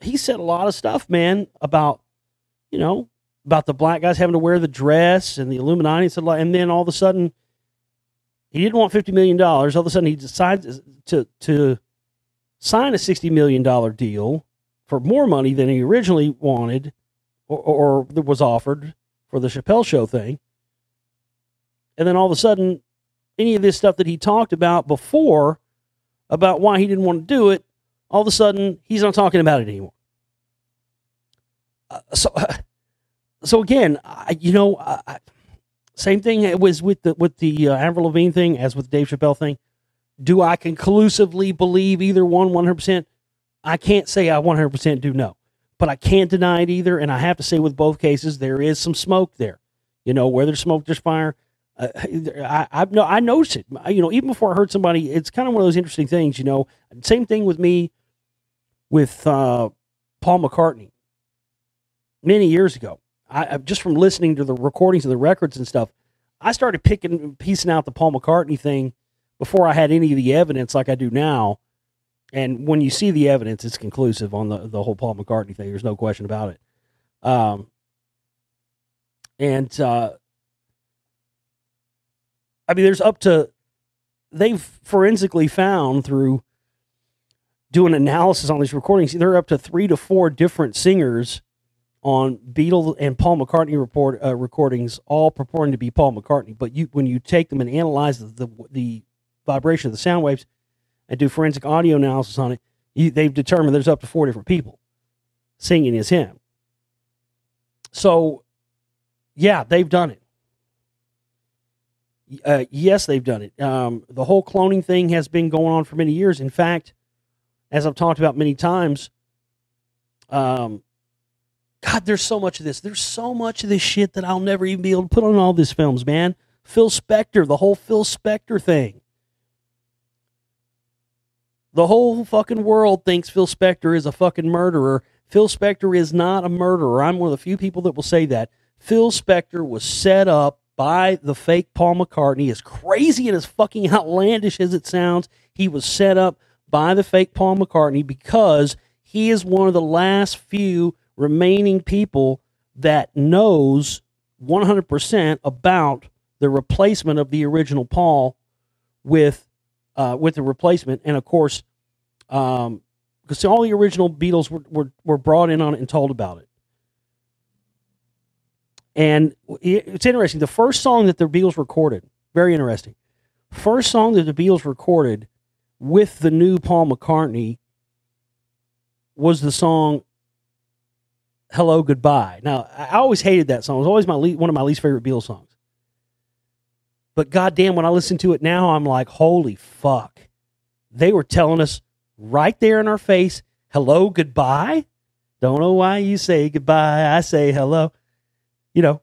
he said a lot of stuff, man, about, about the black guys having to wear the dress and the Illuminati and stuff like, and then all of a sudden he didn't want $50 million. All of a sudden he decides to sign a $60 million deal for more money than he originally wanted or was offered for the Chappelle Show thing. And then all of a sudden, any of this stuff that he talked about before, about why he didn't want to do it, all of a sudden, he's not talking about it anymore. So again, same thing it was with the Avril Lavigne thing as with the Dave Chappelle thing. Do I conclusively believe either one 100%? I can't say I 100% do know, but I can't deny it either. And I have to say with both cases, there is some smoke there. Where there's smoke, there's fire. I noticed it. Even before I heard somebody, it's kind of one of those interesting things. Same thing with me with Paul McCartney many years ago. I just from listening to the recordings of the records and stuff, I started piecing out the Paul McCartney thing before I had any of the evidence like I do now. And when you see the evidence, it's conclusive on the whole Paul McCartney thing. There's no question about it. They've forensically found through doing analysis on these recordings, they're up to 3 to 4 different singers on Beatles and Paul McCartney recordings, all purporting to be Paul McCartney. But when you take them and analyze the vibration of the sound waves and do forensic audio analysis on it, they've determined there's up to 4 different people singing as him. So, yeah, they've done it. Yes, they've done it. The whole cloning thing has been going on for many years. In fact, as I've talked about many times, God, there's so much of this. There's so much of this shit that I'll never even be able to put on all these films, man. Phil Spector, the whole Phil Spector thing. The whole fucking world thinks Phil Spector is a fucking murderer. Phil Spector is not a murderer. I'm one of the few people that will say that. Phil Spector was set up by the fake Paul McCartney. As crazy and as fucking outlandish as it sounds, he was set up by the fake Paul McCartney because he is one of the last few remaining people that knows 100% about the replacement of the original Paul with the replacement. And of course, because all the original Beatles were brought in on it and told about it. And it's interesting. The first song that the Beatles recorded, very interesting. First song that the Beatles recorded with the new Paul McCartney was the song Hello, Goodbye. Now, I always hated that song. It was always one of my least favorite Beatles songs. But goddamn, when I listen to it now, I'm like, holy fuck. They were telling us right there in our face, hello, goodbye. Don't know why you say goodbye. I say hello. Don't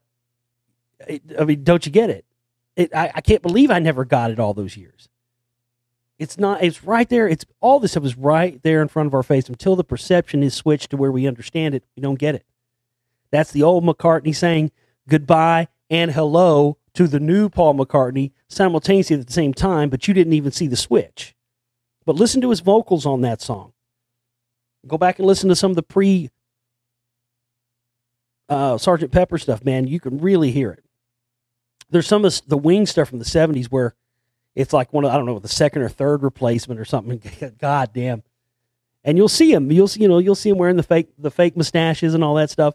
you get it? I can't believe I never got it all those years. It's right there. All this stuff is right there in front of our face until the perception is switched to where we understand it. We don't get it. That's the old McCartney saying goodbye and hello to the new Paul McCartney simultaneously at the same time, but you didn't even see the switch. But listen to his vocals on that song. Go back and listen to some of the Sgt. Pepper stuff, man. You can really hear it. There's some of the Wing stuff from the 70s where it's like the second or third replacement or something. God damn. And you'll see him. You'll see him wearing the fake mustaches and all that stuff.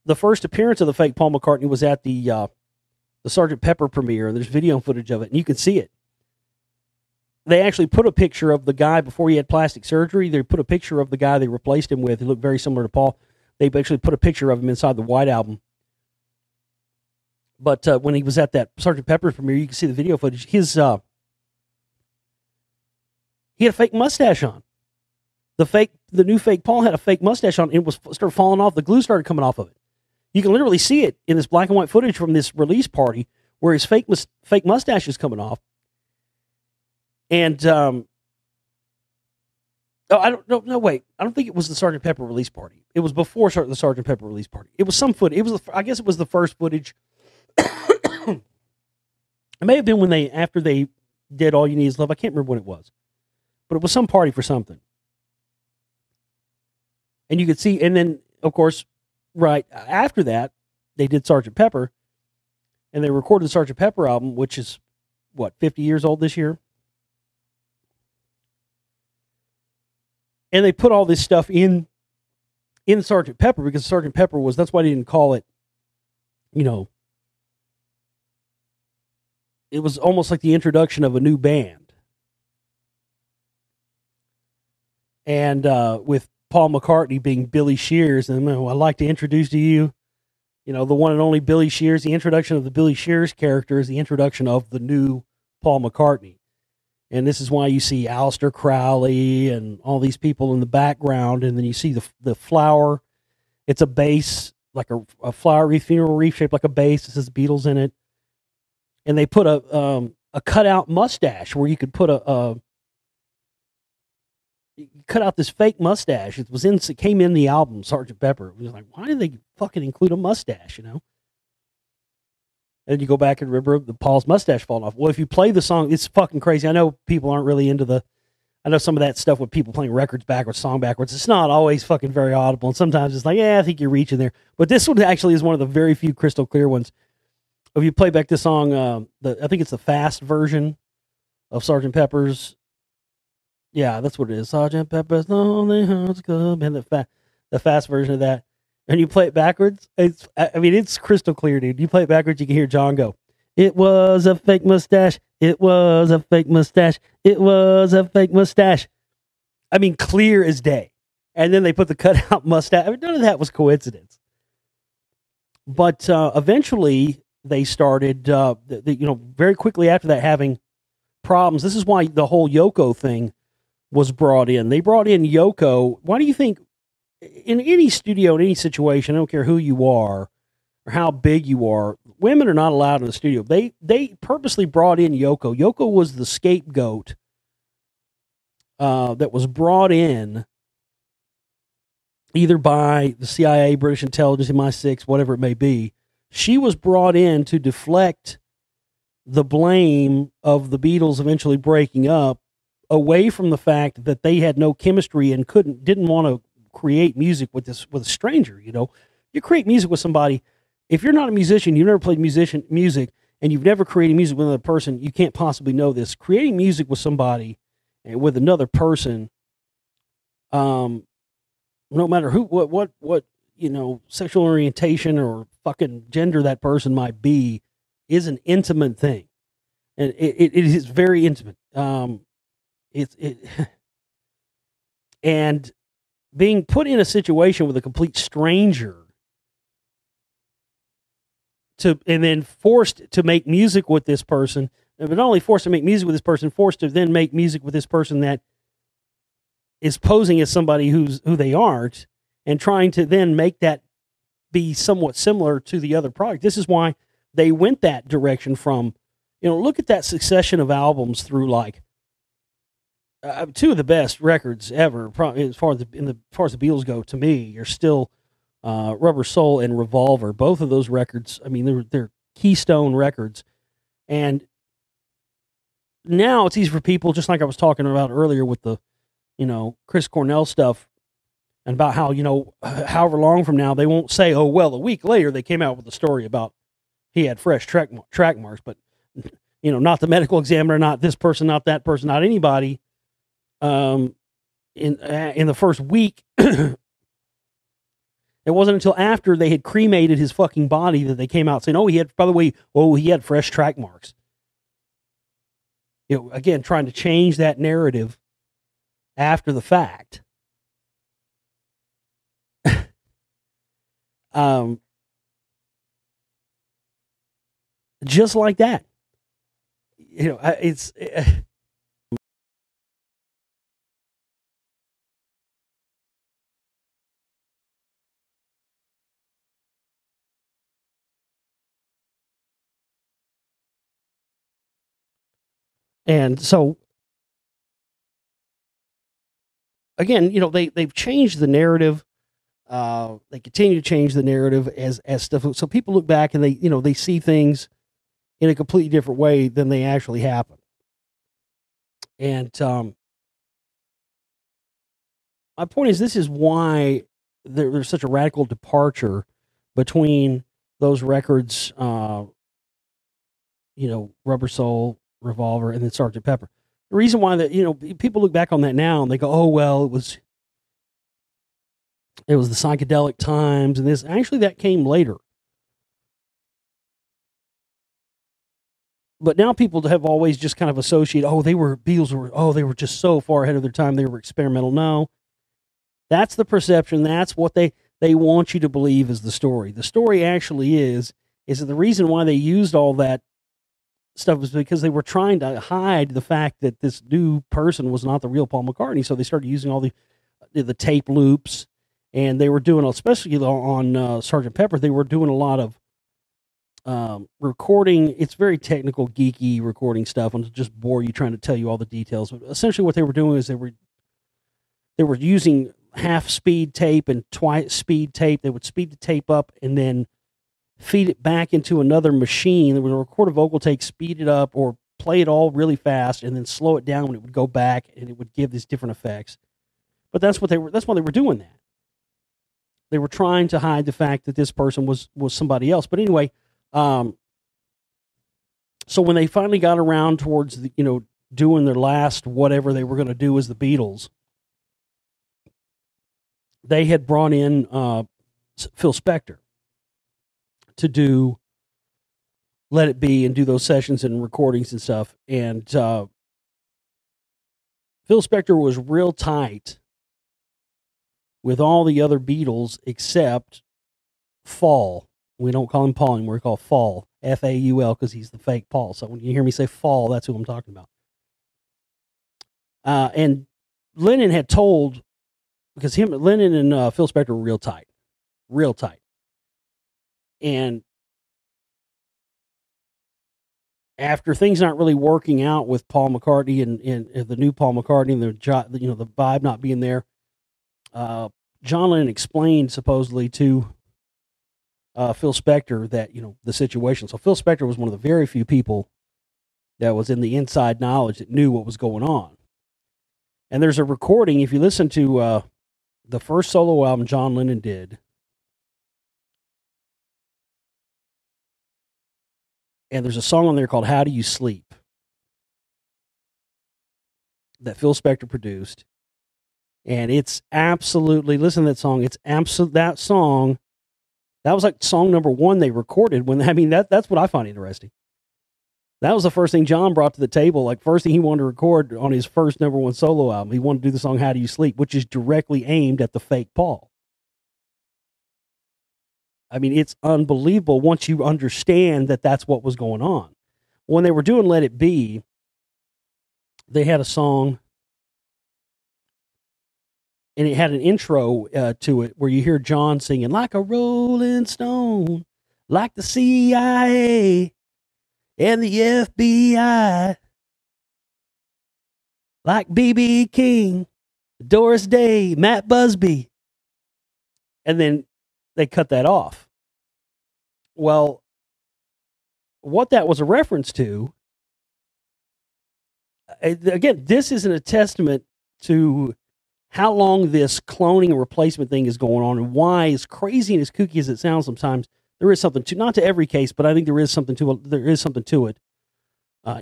The first appearance of the fake Paul McCartney was at the Sgt. Pepper premiere, and there's video footage of it, and you can see it. They actually put a picture of the guy before he had plastic surgery. They put a picture of the guy they replaced him with. He looked very similar to Paul. They actually put a picture of him inside the White Album. But when he was at that Sgt. Pepper premiere, you can see the video footage. He had a fake mustache on. The new fake Paul had a fake mustache on. It started falling off. The glue started coming off of it. You can literally see it in this black and white footage from this release party where his fake mustache is coming off. And I don't think it was the Sgt. Pepper release party. It was before the Sgt. Pepper release party. It was some footage. I guess it was the first footage. It may have been after they did All You Need Is Love. I can't remember when it was, but it was some party for something. And you could see, and then, of course, right after that, they did Sgt. Pepper, and they recorded the Sgt. Pepper album, which is, 50 years old this year? And they put all this stuff in Sgt. Pepper, because Sgt. Pepper that's why they didn't call it, it was almost like the introduction of a new band. And with Paul McCartney being Billy Shears, and I'd like to introduce to you, the one and only Billy Shears. The introduction of the Billy Shears character is the introduction of the new Paul McCartney. And this is why you see Aleister Crowley and all these people in the background. And then you see the flower. It's a base, like a flower wreath, funeral wreath shaped like a base. It says Beatles in it. And they put a cutout mustache where you could put cut out this fake mustache. It came in the album, Sgt. Pepper. It was like, why did they fucking include a mustache, And you go back and remember Paul's mustache falling off. Well, if you play the song, it's fucking crazy. I know people aren't really into I know some of that stuff with people playing records backwards, song backwards. It's not always fucking very audible. And sometimes it's like, I think you're reaching there. But this one actually is one of the very few crystal clear ones. If you play back this song, I think it's the fast version of Sgt. Pepper's. Yeah, that's what it is. Sgt. Pepper's Lonely Hearts Club. And the fast version of that. And you play it backwards, it's crystal clear, dude. You play it backwards, you can hear John go, "It was a fake mustache. It was a fake mustache. It was a fake mustache." Clear as day. And then they put the cutout mustache. None of that was coincidence. But eventually they started, very quickly after that, having problems. This is why the whole Yoko thing was brought in. They brought in Yoko. Why do you think? In any studio, in any situation, I don't care who you are or how big you are, women are not allowed in the studio. They purposely brought in Yoko. Yoko was the scapegoat that was brought in either by the CIA, British intelligence, MI6, whatever it may be. She was brought in to deflect the blame of the Beatles eventually breaking up away from the fact that they had no chemistry and didn't want to create music with a stranger. You create music with somebody. If you're not a musician, you've never played music, and you've never created music with another person, you can't possibly know this. Creating music with somebody and with another person, no matter what sexual orientation or fucking gender that person might be, is an intimate thing, and it is very intimate. And being put in a situation with a complete stranger and then forced to make music with this person, but not only forced to make music with this person, forced to then make music with this person that is posing as somebody who they aren't, and trying to then make that be somewhat similar to the other product. This is why they went that direction from, look at that succession of albums through two of the best records ever, probably as far as the Beatles go. To me, are still Rubber Soul and Revolver. Both of those records, they're keystone records. And now it's easy for people, just like I was talking about earlier with the, Chris Cornell stuff, and about how, however long from now they won't say, oh well, a week later they came out with a story about he had fresh track marks, but not the medical examiner, not this person, not that person, not anybody. In the first week, it wasn't until after they had cremated his fucking body that they came out saying, he had fresh track marks. Again, trying to change that narrative after the fact. Just like that. It's... And so, again, they've changed the narrative. They continue to change the narrative as stuff. So people look back and they see things in a completely different way than they actually happen. And my point is, this is why there's such a radical departure between those records, Rubber Soul, Revolver, and then Sergeant Pepper. The reason why that, people look back on that now and they go, oh, well, it was the psychedelic times, and this actually that came later. But now people have always just kind of associated, Beatles they were just so far ahead of their time, they were experimental. No, that's the perception. That's what they want you to believe is the story. The story actually is that the reason why they used all that stuff was because they were trying to hide the fact that this new person was not the real Paul McCartney. So they started using all the tape loops, and they were doing, especially on Sgt. Pepper, they were doing a lot of recording. It's very technical, geeky recording stuff, and to just bore you trying to tell you all the details. But essentially what they were doing is they were using half speed tape and twice speed tape. They would speed the tape up and then feed it back into another machine that would record a vocal take, speed it up, or play it all really fast and then slow it down when it would go back, and it would give these different effects. But that's why they were doing that. They were trying to hide the fact that this person was somebody else. But anyway, so when they finally got around towards doing their last whatever they were going to do as the Beatles, they had brought in Phil Spector to do Let It Be and do those sessions and recordings and stuff. And Phil Spector was real tight with all the other Beatles except Fall. We don't call him Paul anymore. We call Fall, F-A-U-L, because he's the fake Paul. So when you hear me say Fall, that's who I'm talking about. And Lennon had told, because Lennon and Phil Spector were real tight. And after things not really working out with Paul McCartney and the new Paul McCartney and the vibe not being there, John Lennon explained supposedly to Phil Spector that the situation. So Phil Spector was one of the very few people that was in the inside knowledge that knew what was going on. And there's a recording, if you listen to the first solo album John Lennon did, and there's a song on there called How Do You Sleep that Phil Spector produced. And it's absolutely, listen to that song. It's absolute, that song, that was like song number one they recorded that's what I find interesting. That was the first thing John brought to the table. Like, first thing he wanted to record on his first number one solo album. He wanted to do the song How Do You Sleep, which is directly aimed at the fake Paul. I mean, it's unbelievable once you understand that that's what was going on. When they were doing Let It Be, they had a song, and it had an intro to it where you hear John singing, like a rolling stone, like the CIA and the FBI, like B.B. King, Doris Day, Matt Busby. And then they cut that off. Well, what that was a reference to, again, this isn't a testament to how long this cloning and replacement thing is going on, and why, as crazy and as kooky as it sounds sometimes, there is something to, not to every case, but I think there is something to it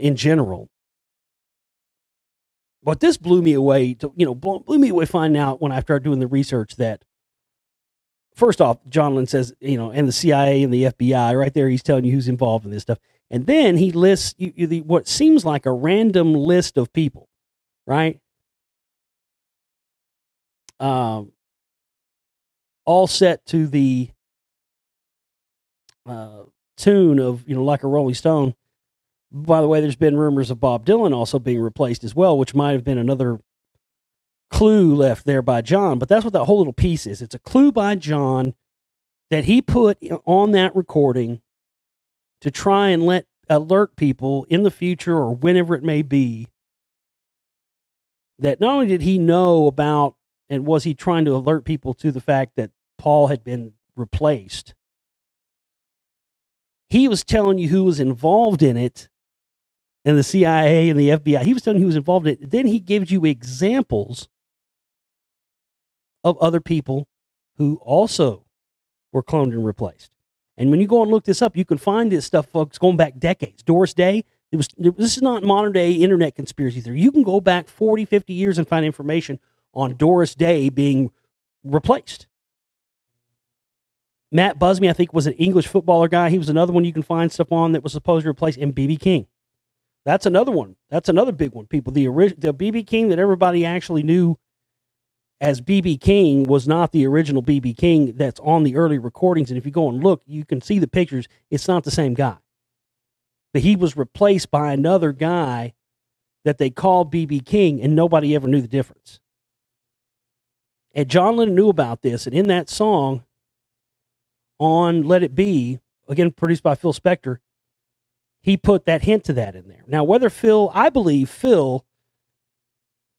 in general. But this blew me away, blew me away finding out when I started doing the research that, first off, John Lennon says, and the CIA and the FBI, right there, he's telling you who's involved in this stuff. And then he lists what seems like a random list of people, right? All set to the tune of, like a Rolling Stone. By the way, there's been rumors of Bob Dylan also being replaced as well, which might have been another clue left there by John. But that's what that whole little piece is. It's a clue by John that he put on that recording to try and alert people in the future or whenever it may be that not only did he know about, and was he trying to alert people to the fact that Paul had been replaced, he was telling you who was involved in it, and the CIA and the FBI. He was telling you who was involved in it. Then he gives you examples of other people who also were cloned and replaced. And when you go and look this up, you can find this stuff, folks, going back decades. Doris Day, this is not modern day internet conspiracy theory. You can go back 40, 50 years and find information on Doris Day being replaced. Matt Busby, I think, was an English footballer guy. He was another one you can find stuff on that was supposed to replace, and B.B. King. That's another one. That's another big one, people. The B.B. King that everybody actually knew as B.B. King was not the original B.B. King that's on the early recordings. And if you go and look, you can see the pictures. It's not the same guy. But he was replaced by another guy that they called B.B. King, and nobody ever knew the difference. And John Lennon knew about this, and in that song on Let It Be, again produced by Phil Spector, he put that hint to that in there. Now, whether Phil, I believe Phil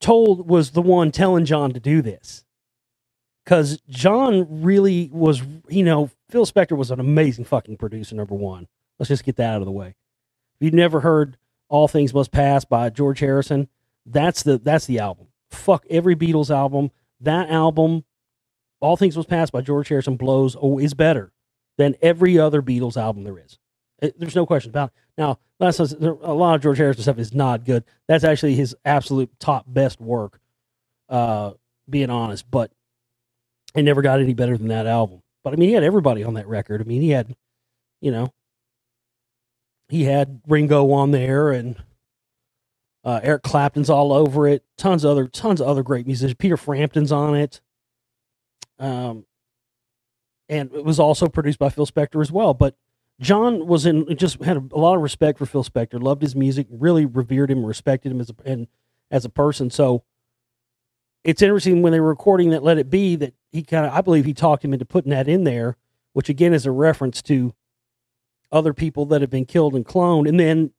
was the one telling John to do this. Because John really was, Phil Spector was an amazing fucking producer, number one. Let's just get that out of the way. If you've never heard All Things Must Pass by George Harrison, that's the album. Fuck every Beatles album. That album, All Things Must Pass by George Harrison, is better than every other Beatles album there is. There's no question about it. Now, a lot of George Harrison stuff is not good. That's actually his absolute top best work, being honest. But it never got any better than that album. But, I mean, he had everybody on that record. I mean, he had, he had Ringo on there, and Eric Clapton's all over it. Tons of other great musicians. Peter Frampton's on it. And it was also produced by Phil Spector as well. But John just had a lot of respect for Phil Spector, loved his music, really revered him, respected him as a person. So it's interesting when they were recording that Let It Be that I believe he talked him into putting that in there, which again is a reference to other people that have been killed and cloned. And then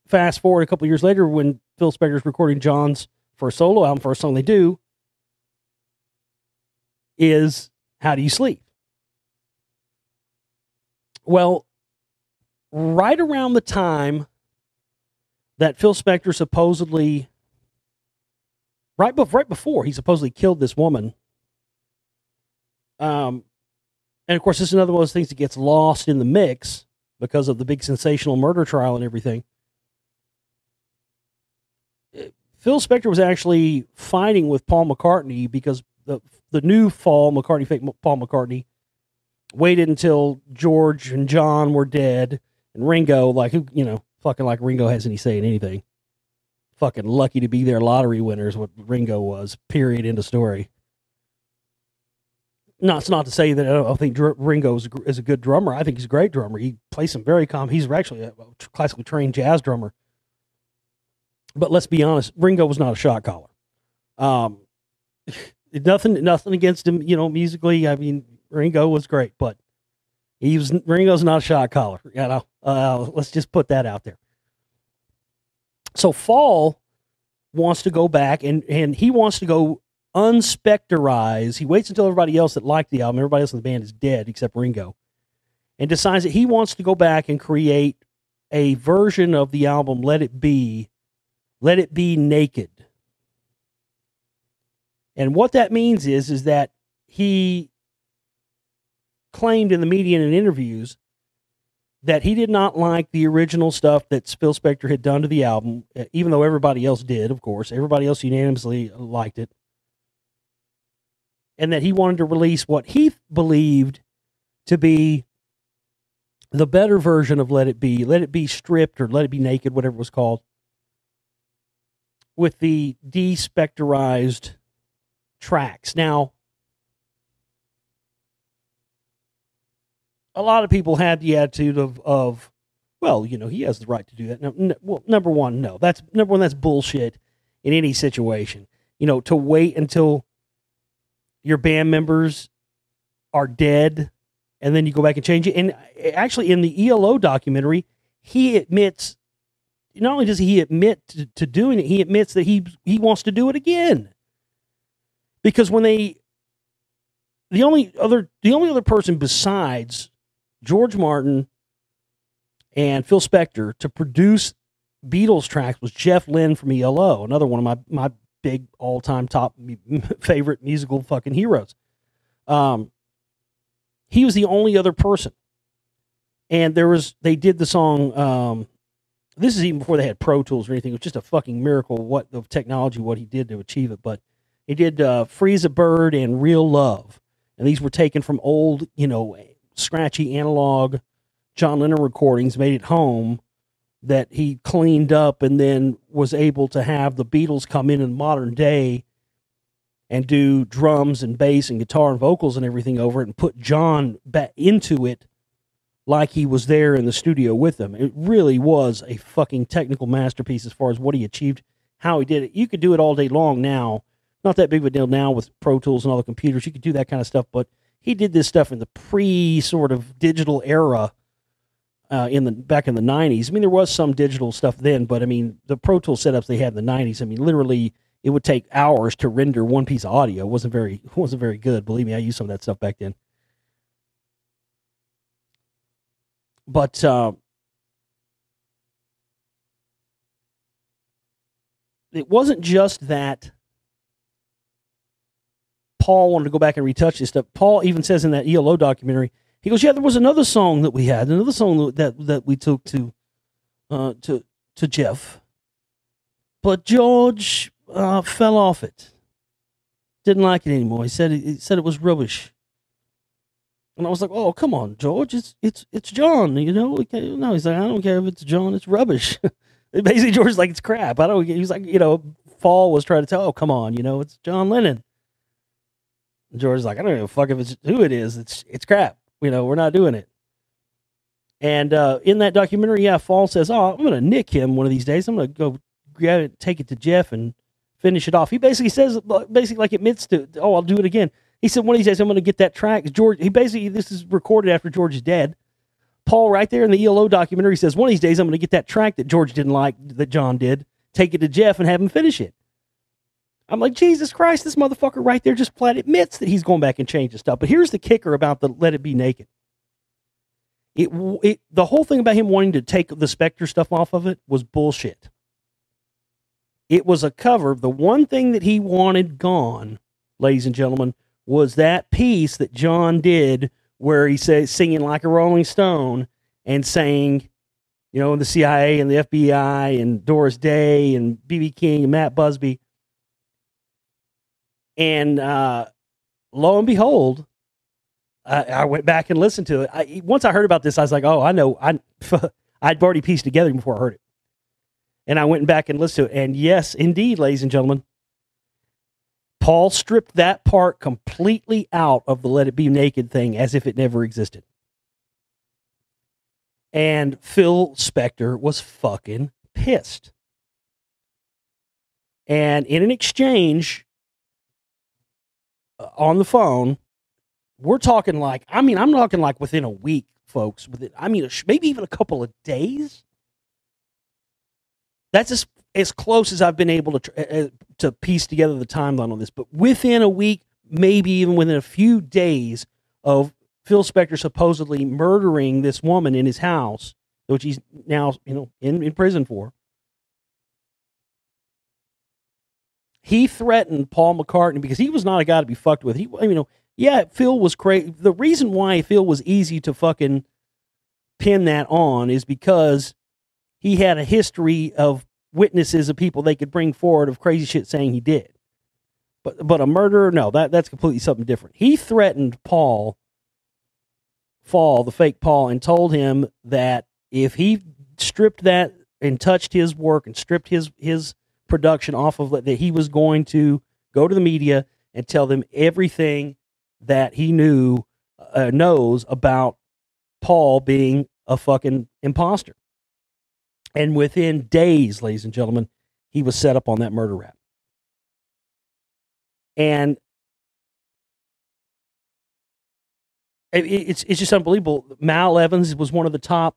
fast forward a couple years later when Phil Spector's recording John's first solo album, first song they do is How Do You Sleep? Well, right around the time that Phil Spector supposedly, right before he supposedly killed this woman, and of course this is another one of those things that gets lost in the mix because of the big sensational murder trial and everything. Phil Spector was actually fighting with Paul McCartney because the new Paul McCartney waited until George and John were dead, and Ringo, fucking like Ringo has any say in anything. Fucking lucky to be their lottery winners, what Ringo was, period, end of story. No, it's not to say that I don't think Ringo is a good drummer. I think he's a great drummer. He plays some very he's actually a classically trained jazz drummer. But let's be honest, Ringo was not a shot caller. Nothing against him, musically. I mean, Ringo was great, but Ringo's not a shot caller. Let's just put that out there. So Fall wants to go back and he wants to go unspectorize. He waits until everybody else that liked the album, everybody else in the band is dead except Ringo, and decides that he wants to go back and create a version of the album Let It Be naked. And what that means is that he claimed in the media and in interviews that he did not like the original stuff that Phil Spector had done to the album, even though everybody else did, of course. Everybody else unanimously liked it. And that he wanted to release what he believed to be the better version of Let It Be stripped or Let It Be naked, whatever it was called, with the despectorized tracks. Now, a lot of people had the attitude of well, he has the right to do that. Number one, no. That's bullshit in any situation. To wait until your band members are dead and then you go back and change it. And actually, in the ELO documentary, he admits, not only does he admit to doing it, he admits that he wants to do it again. Because when the only other person besides George Martin and Phil Spector to produce Beatles tracks was Jeff Lynne from ELO, another one of my big all-time top favorite musical fucking heroes. He was the only other person. And they did the song, this is even before they had Pro Tools or anything. It was just a fucking miracle what the technology, what he did to achieve it. But he did Freeze a Bird and Real Love. And these were taken from old, scratchy analog John Lennon recordings made at home that he cleaned up and then was able to have the Beatles come in modern day and do drums and bass and guitar and vocals and everything over it and put John back into it like he was there in the studio with them. It really was a fucking technical masterpiece as far as what he achieved, how he did it. You could do it all day long now. Not that big of a deal now with Pro Tools and all the computers. You could do that kind of stuff, but he did this stuff in the pre-sort of digital era back in the 90s. I mean, there was some digital stuff then, but I mean, the Pro Tools setups they had in the 90s, I mean, literally, it would take hours to render one piece of audio. It wasn't very good. Believe me, I used some of that stuff back then. But it wasn't just that Paul wanted to go back and retouch this stuff. Paul even says in that ELO documentary, he goes, "Yeah, there was another song that we had, another song that we took to Jeff, but George fell off it, didn't like it anymore. He said it was rubbish." And I was like, "Oh, come on, George, it's John, No, he's like, "I don't care if it's John, it's rubbish." Basically, George's like, "It's crap." He was like, Paul was trying to tell, "Oh, come on, it's John Lennon." And George's like, "I don't give a fuck if it's who it is. It's crap. We're not doing it." And in that documentary, Paul says, "Oh, I'm going to nick him one of these days. I'm going to go grab it, take it to Jeff and finish it off." He basically says, admits to, "Oh, I'll do it again." He said, "One of these days, I'm going to get that track." George, this is recorded after George is dead. Paul, right there in the ELO documentary, says, "One of these days, I'm going to get that track that George didn't like, that John did, take it to Jeff and have him finish it." I'm like, Jesus Christ, this motherfucker right there just flat admits that he's going back and changing stuff. But here's the kicker about the Let It Be Naked. The whole thing about him wanting to take the Spector stuff off of it was bullshit. It was a cover. The one thing that he wanted gone, ladies and gentlemen, was that piece that John did where he says, singing like a Rolling Stone and saying, the CIA and the FBI and Doris Day and B.B. King and Matt Busby. And lo and behold, I went back and listened to it. Once I heard about this, I was like, "Oh, I know." I'd already pieced together before I heard it. And I went back and listened to it. And yes, indeed, ladies and gentlemen, Paul stripped that part completely out of the Let It Be Naked thing as if it never existed. And Phil Spector was fucking pissed. And in an exchange on the phone, we're talking I'm talking within a week, folks. Maybe even a couple of days. That's as close as I've been able to piece together the timeline on this. But within a week, maybe even within a few days of Phil Spector supposedly murdering this woman in his house, which he's now, in prison for, he threatened Paul McCartney because he was not a guy to be fucked with. Phil was crazy. The reason why Phil was easy to fucking pin that on is because he had a history of witnesses of people they could bring forward of crazy shit saying he did. But a murderer, no, that's completely something different. He threatened Paul, the fake Paul, and told him that if he stripped that and touched his work and stripped his production off of it, that he was going to go to the media and tell them everything that he knows about Paul being a fucking imposter. And within days, ladies and gentlemen, he was set up on that murder rap. And it's just unbelievable. Mal Evans was one of the top.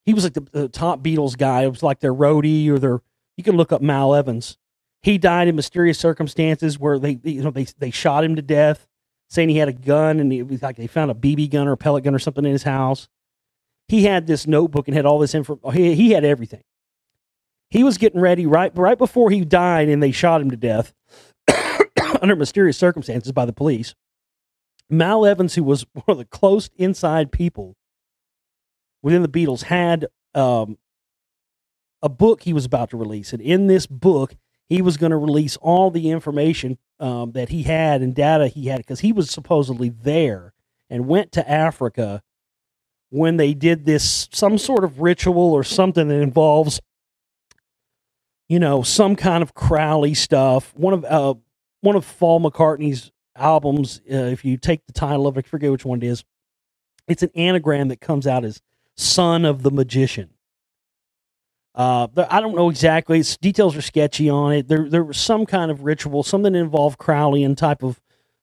He was like the top Beatles guy. It was like their roadie or you can look up Mal Evans. He died in mysterious circumstances where they shot him to death, saying he had a gun, and it was like they found a BB gun or a pellet gun or something in his house. He had this notebook and had all this info. He had everything. He was getting ready right before he died, and they shot him to death under mysterious circumstances by the police. Mal Evans, who was one of the close inside people within the Beatles, had a book he was about to release. And in this book, he was going to release all the information that he had and data he had, because he was supposedly there and went to Africa when they did this, some sort of ritual or something that involves, some kind of Crowley stuff. One of Paul McCartney's albums, if you take the title of it, I forget which one it is, it's an anagram that comes out as Son of the Magician. I don't know exactly. Its details are sketchy on it. There was some kind of ritual, something that involved Crowleyan type of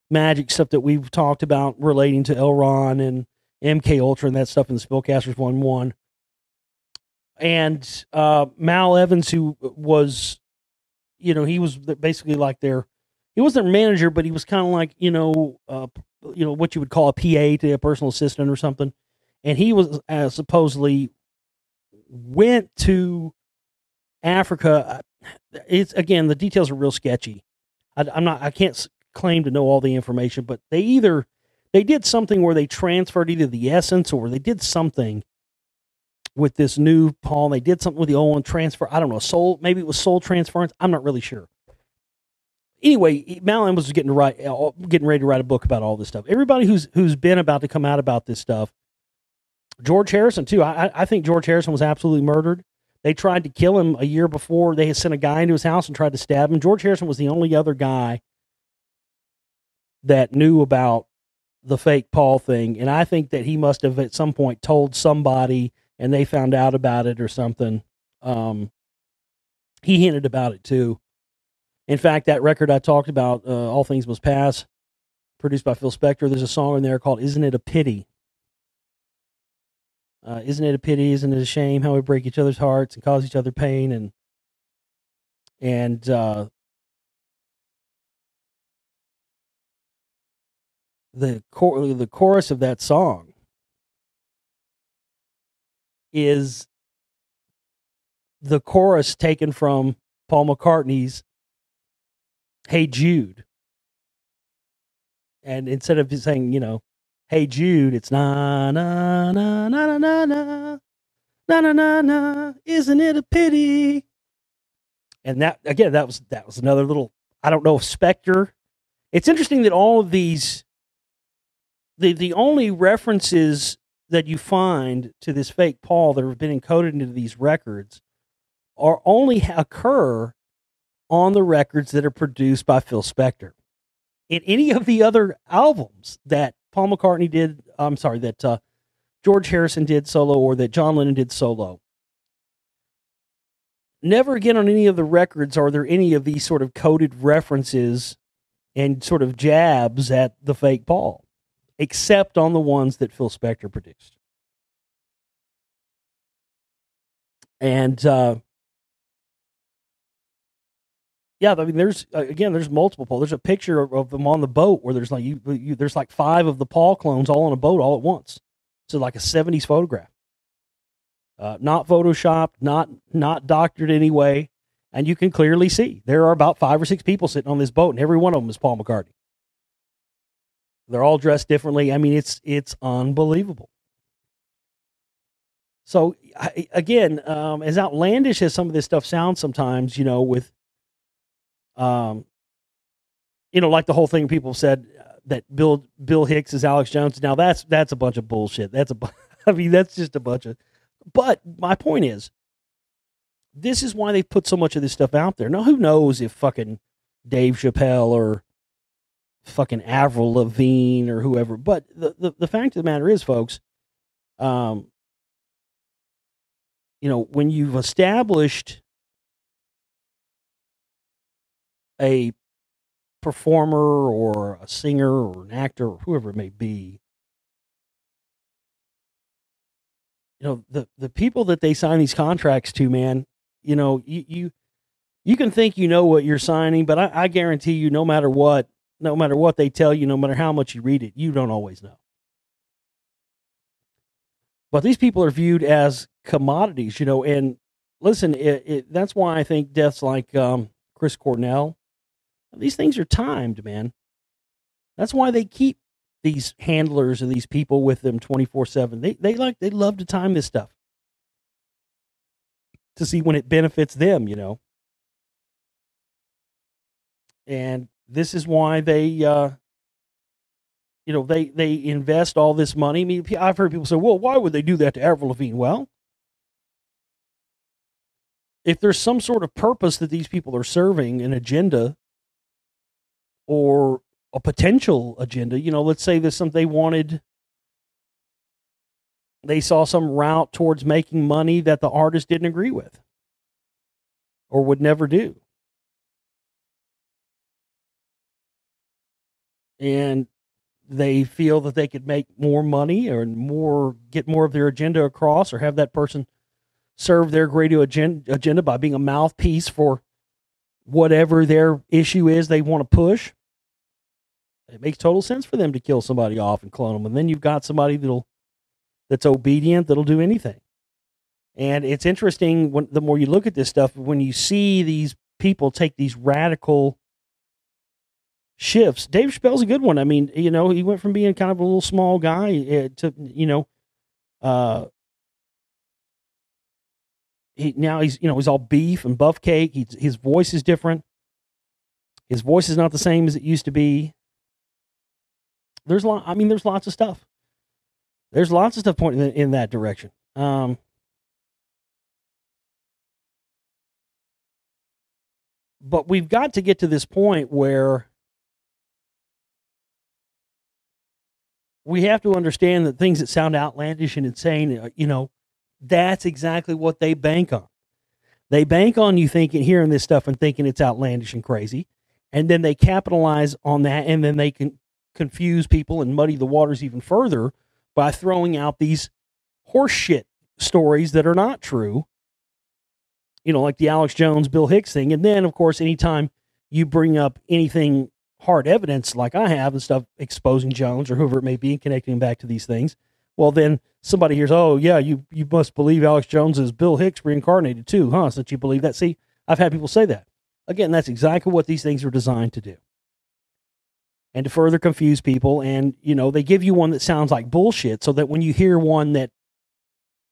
magic stuff that we've talked about relating to Elron and MK Ultra and that stuff in the Spellcasters 1-1. And Mal Evans, who was, he was basically like he wasn't their manager, but he was kind of like, what you would call a PA to a personal assistant or something. And he was supposedly went to Africa. It's, again, the details are real sketchy. I can't claim to know all the information, but they did something where they transferred either the essence, or they did something with this new Paul. They did something with the old one, transfer. I don't know, maybe it was soul transference. I'm not really sure. Anyway, Mal Evans was getting ready to write a book about all this stuff. Everybody who's been about to come out about this stuff, George Harrison too. I think George Harrison was absolutely murdered. They tried to kill him a year before. They had sent a guy into his house and tried to stab him. George Harrison was the only other guy that knew about the fake Paul thing, and I think that he must have at some point told somebody, and they found out about it or something. He hinted about it too. In fact, that record I talked about, All Things Must Pass, produced by Phil Spector, there's a song in there called Isn't It a Pity? Isn't it a pity? Isn't it a shame how we break each other's hearts and cause each other pain? And the chorus of that song is the chorus taken from Paul McCartney's Hey Jude. And instead of saying, Hey Jude, it's na na na na na na na na na na na. Isn't it a pity? And that, again, that was another little, I don't know if Spector. It's interesting that all of these, the only references that you find to this fake Paul that have been encoded into these records are only occur on the records that are produced by Phil Spector. In any of the other albums that Paul McCartney did, that George Harrison did solo, or that John Lennon did solo, never again on any of the records are there any of these sort of coded references and sort of jabs at the fake Paul, except on the ones that Phil Spector produced. And yeah, I mean, there's multiple Paul. There's a picture of them on the boat where there's there's like 5 of the Paul clones all on a boat all at once. So like a 70s photograph, not photoshopped, not doctored anyway, and you can clearly see there are about 5 or 6 people sitting on this boat, and every one of them is Paul McCartney. They're all dressed differently. I mean, it's unbelievable. So again, as outlandish as some of this stuff sounds sometimes, with like the whole thing people said that Bill Hicks is Alex Jones. Now that's a bunch of bullshit. That's just a bunch of. But my point is, this is why they put so much of this stuff out there. Now, who knows if fucking Dave Chappelle or fucking Avril Lavigne or whoever. But the fact of the matter is, folks, when you've established a performer or a singer or an actor or whoever it may be, the people that they sign these contracts to, man, you can think what you're signing, but I guarantee you, no matter what they tell you, no matter how much you read it, you don't always know. But these people are viewed as commodities, and listen, that's why I think deaths like Chris Cornell, these things are timed, man. That's why they keep these handlers and these people with them 24/7. They love to time this stuff to see when it benefits them, And this is why they they invest all this money. I mean, I've heard people say, "Well, why would they do that to Avril Lavigne?" Well, if there's some sort of purpose that these people are serving, an agenda or a potential agenda, let's say there's something they saw some route towards making money that the artist didn't agree with or would never do. And they feel that they could make more money or get more of their agenda across, or have that person serve their greater agenda by being a mouthpiece for whatever their issue is they want to push. It makes total sense for them to kill somebody off and clone them. And then you've got somebody that's obedient, that'll do anything. And it's interesting, the more you look at this stuff, when you see these people take these radical shifts. Dave Chappelle's a good one. I mean, he went from being kind of a little small guy to, he's all beef and buff cake. His voice is different. His voice is not the same as it used to be. There's lots of stuff. There's lots of stuff pointing in that direction. But we've got to get to this point where we have to understand that things that sound outlandish and insane, that's exactly what they bank on. They bank on you hearing this stuff and thinking it's outlandish and crazy. And then they capitalize on that, and then they can confuse people and muddy the waters even further by throwing out these horseshit stories that are not true. Like the Alex Jones, Bill Hicks thing. And then, of course, anytime you bring up anything hard evidence like I have and stuff exposing Jones or whoever it may be and connecting him back to these things, well, then somebody hears, "Oh, yeah, you must believe Alex Jones is Bill Hicks reincarnated too, huh? Since you believe that." See, I've had people say that. Again, that's exactly what these things are designed to do. And to further confuse people. And, they give you one that sounds like bullshit so that when you hear one that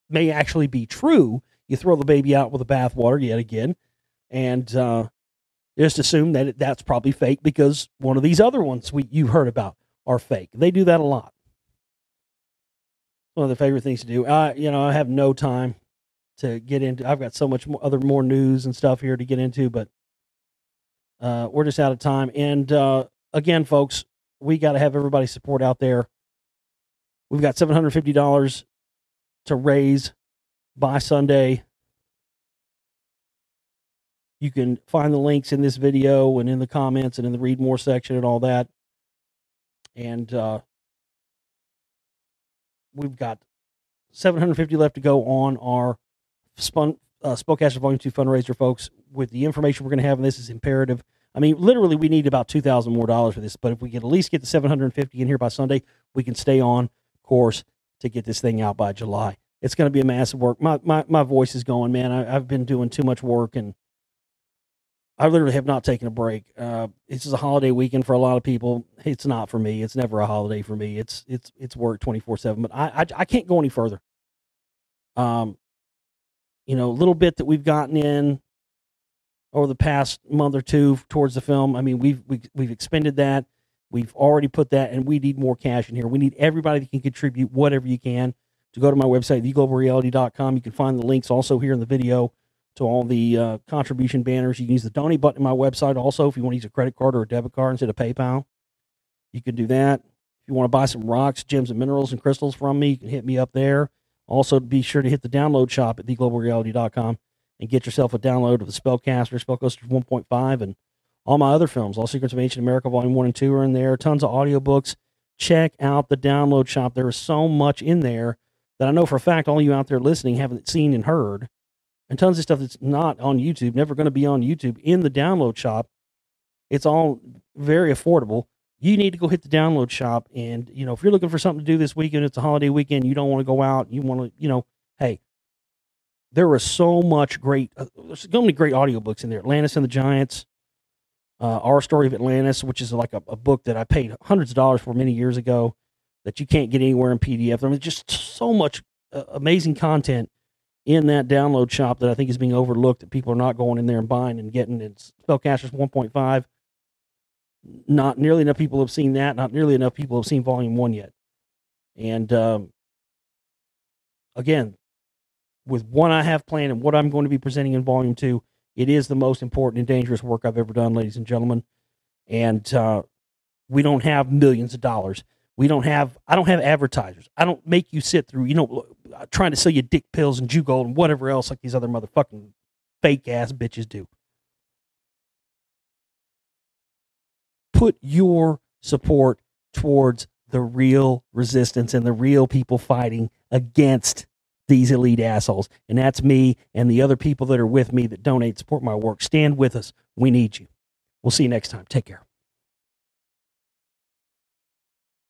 may actually be true, you throw the baby out with the bathwater yet again. And just assume that that's probably fake because one of these other ones you've heard about are fake. They do that a lot. One of the favorite things to do. I have no time to get into. I've got so much more news and stuff here to get into, but we're just out of time. And again, folks, we got to have everybody's support out there. We've got $750 to raise by Sunday. You can find the links in this video and in the comments and in the read more section and all that. And we've got $750 left to go on our Spellcaster Volume 2 fundraiser, folks. With the information we're going to have in this is imperative. I mean, literally, we need about $2,000 more for this. But if we can at least get the $750 in here by Sunday, we can stay on course to get this thing out by July. It's going to be a massive work. My voice is going, man. I've been doing too much work, and I literally have not taken a break. This is a holiday weekend for a lot of people. It's not for me. It's never a holiday for me. It's work 24/7. But I can't go any further. A little bit that we've gotten in over the past month or two towards the film. I mean, we've expended that. We've already put that, and we need more cash in here. We need everybody that can contribute whatever you can to go to my website, theglobalreality.com. You can find the links also here in the video to all the contribution banners. You can use the donate button on my website also if you want to use a credit card or a debit card instead of PayPal. You can do that. If you want to buy some rocks, gems, and minerals and crystals from me, you can hit me up there. Also, be sure to hit the download shop at theglobalreality.com and get yourself a download of the Spellcaster, Spellcaster 1.5, and all my other films. All Secrets of Ancient America, Volume 1 and 2 are in there. Tons of audiobooks. Check out the download shop. There is so much in there that I know for a fact all you out there listening haven't seen and heard. And tons of stuff that's not on YouTube, never going to be on YouTube, in the download shop. It's all very affordable. You need to go hit the download shop. And, if you're looking for something to do this weekend, it's a holiday weekend, you don't want to go out, you want to, hey, there are so many great audiobooks in there. Atlantis and the Giants, Our Story of Atlantis, which is like a book that I paid hundreds of dollars for many years ago. that you can't get anywhere in PDF. I mean, just so much amazing content in that download shop that I think is being overlooked, that people are not going in there and buying and getting. It's Spellcasters 1.5. Not nearly enough people have seen that. Not nearly enough people have seen Volume 1 yet. And again, with what I have planned and what I'm going to be presenting in Volume 2, it is the most important and dangerous work I've ever done, ladies and gentlemen. And we don't have millions of dollars. I don't have advertisers. I don't make you sit through, trying to sell you dick pills and Jew gold and whatever else like these other motherfucking fake ass bitches do. Put your support towards the real resistance and the real people fighting against these elite assholes. And that's me and the other people that are with me that donate, support my work. Stand with us. We need you. We'll see you next time. Take care.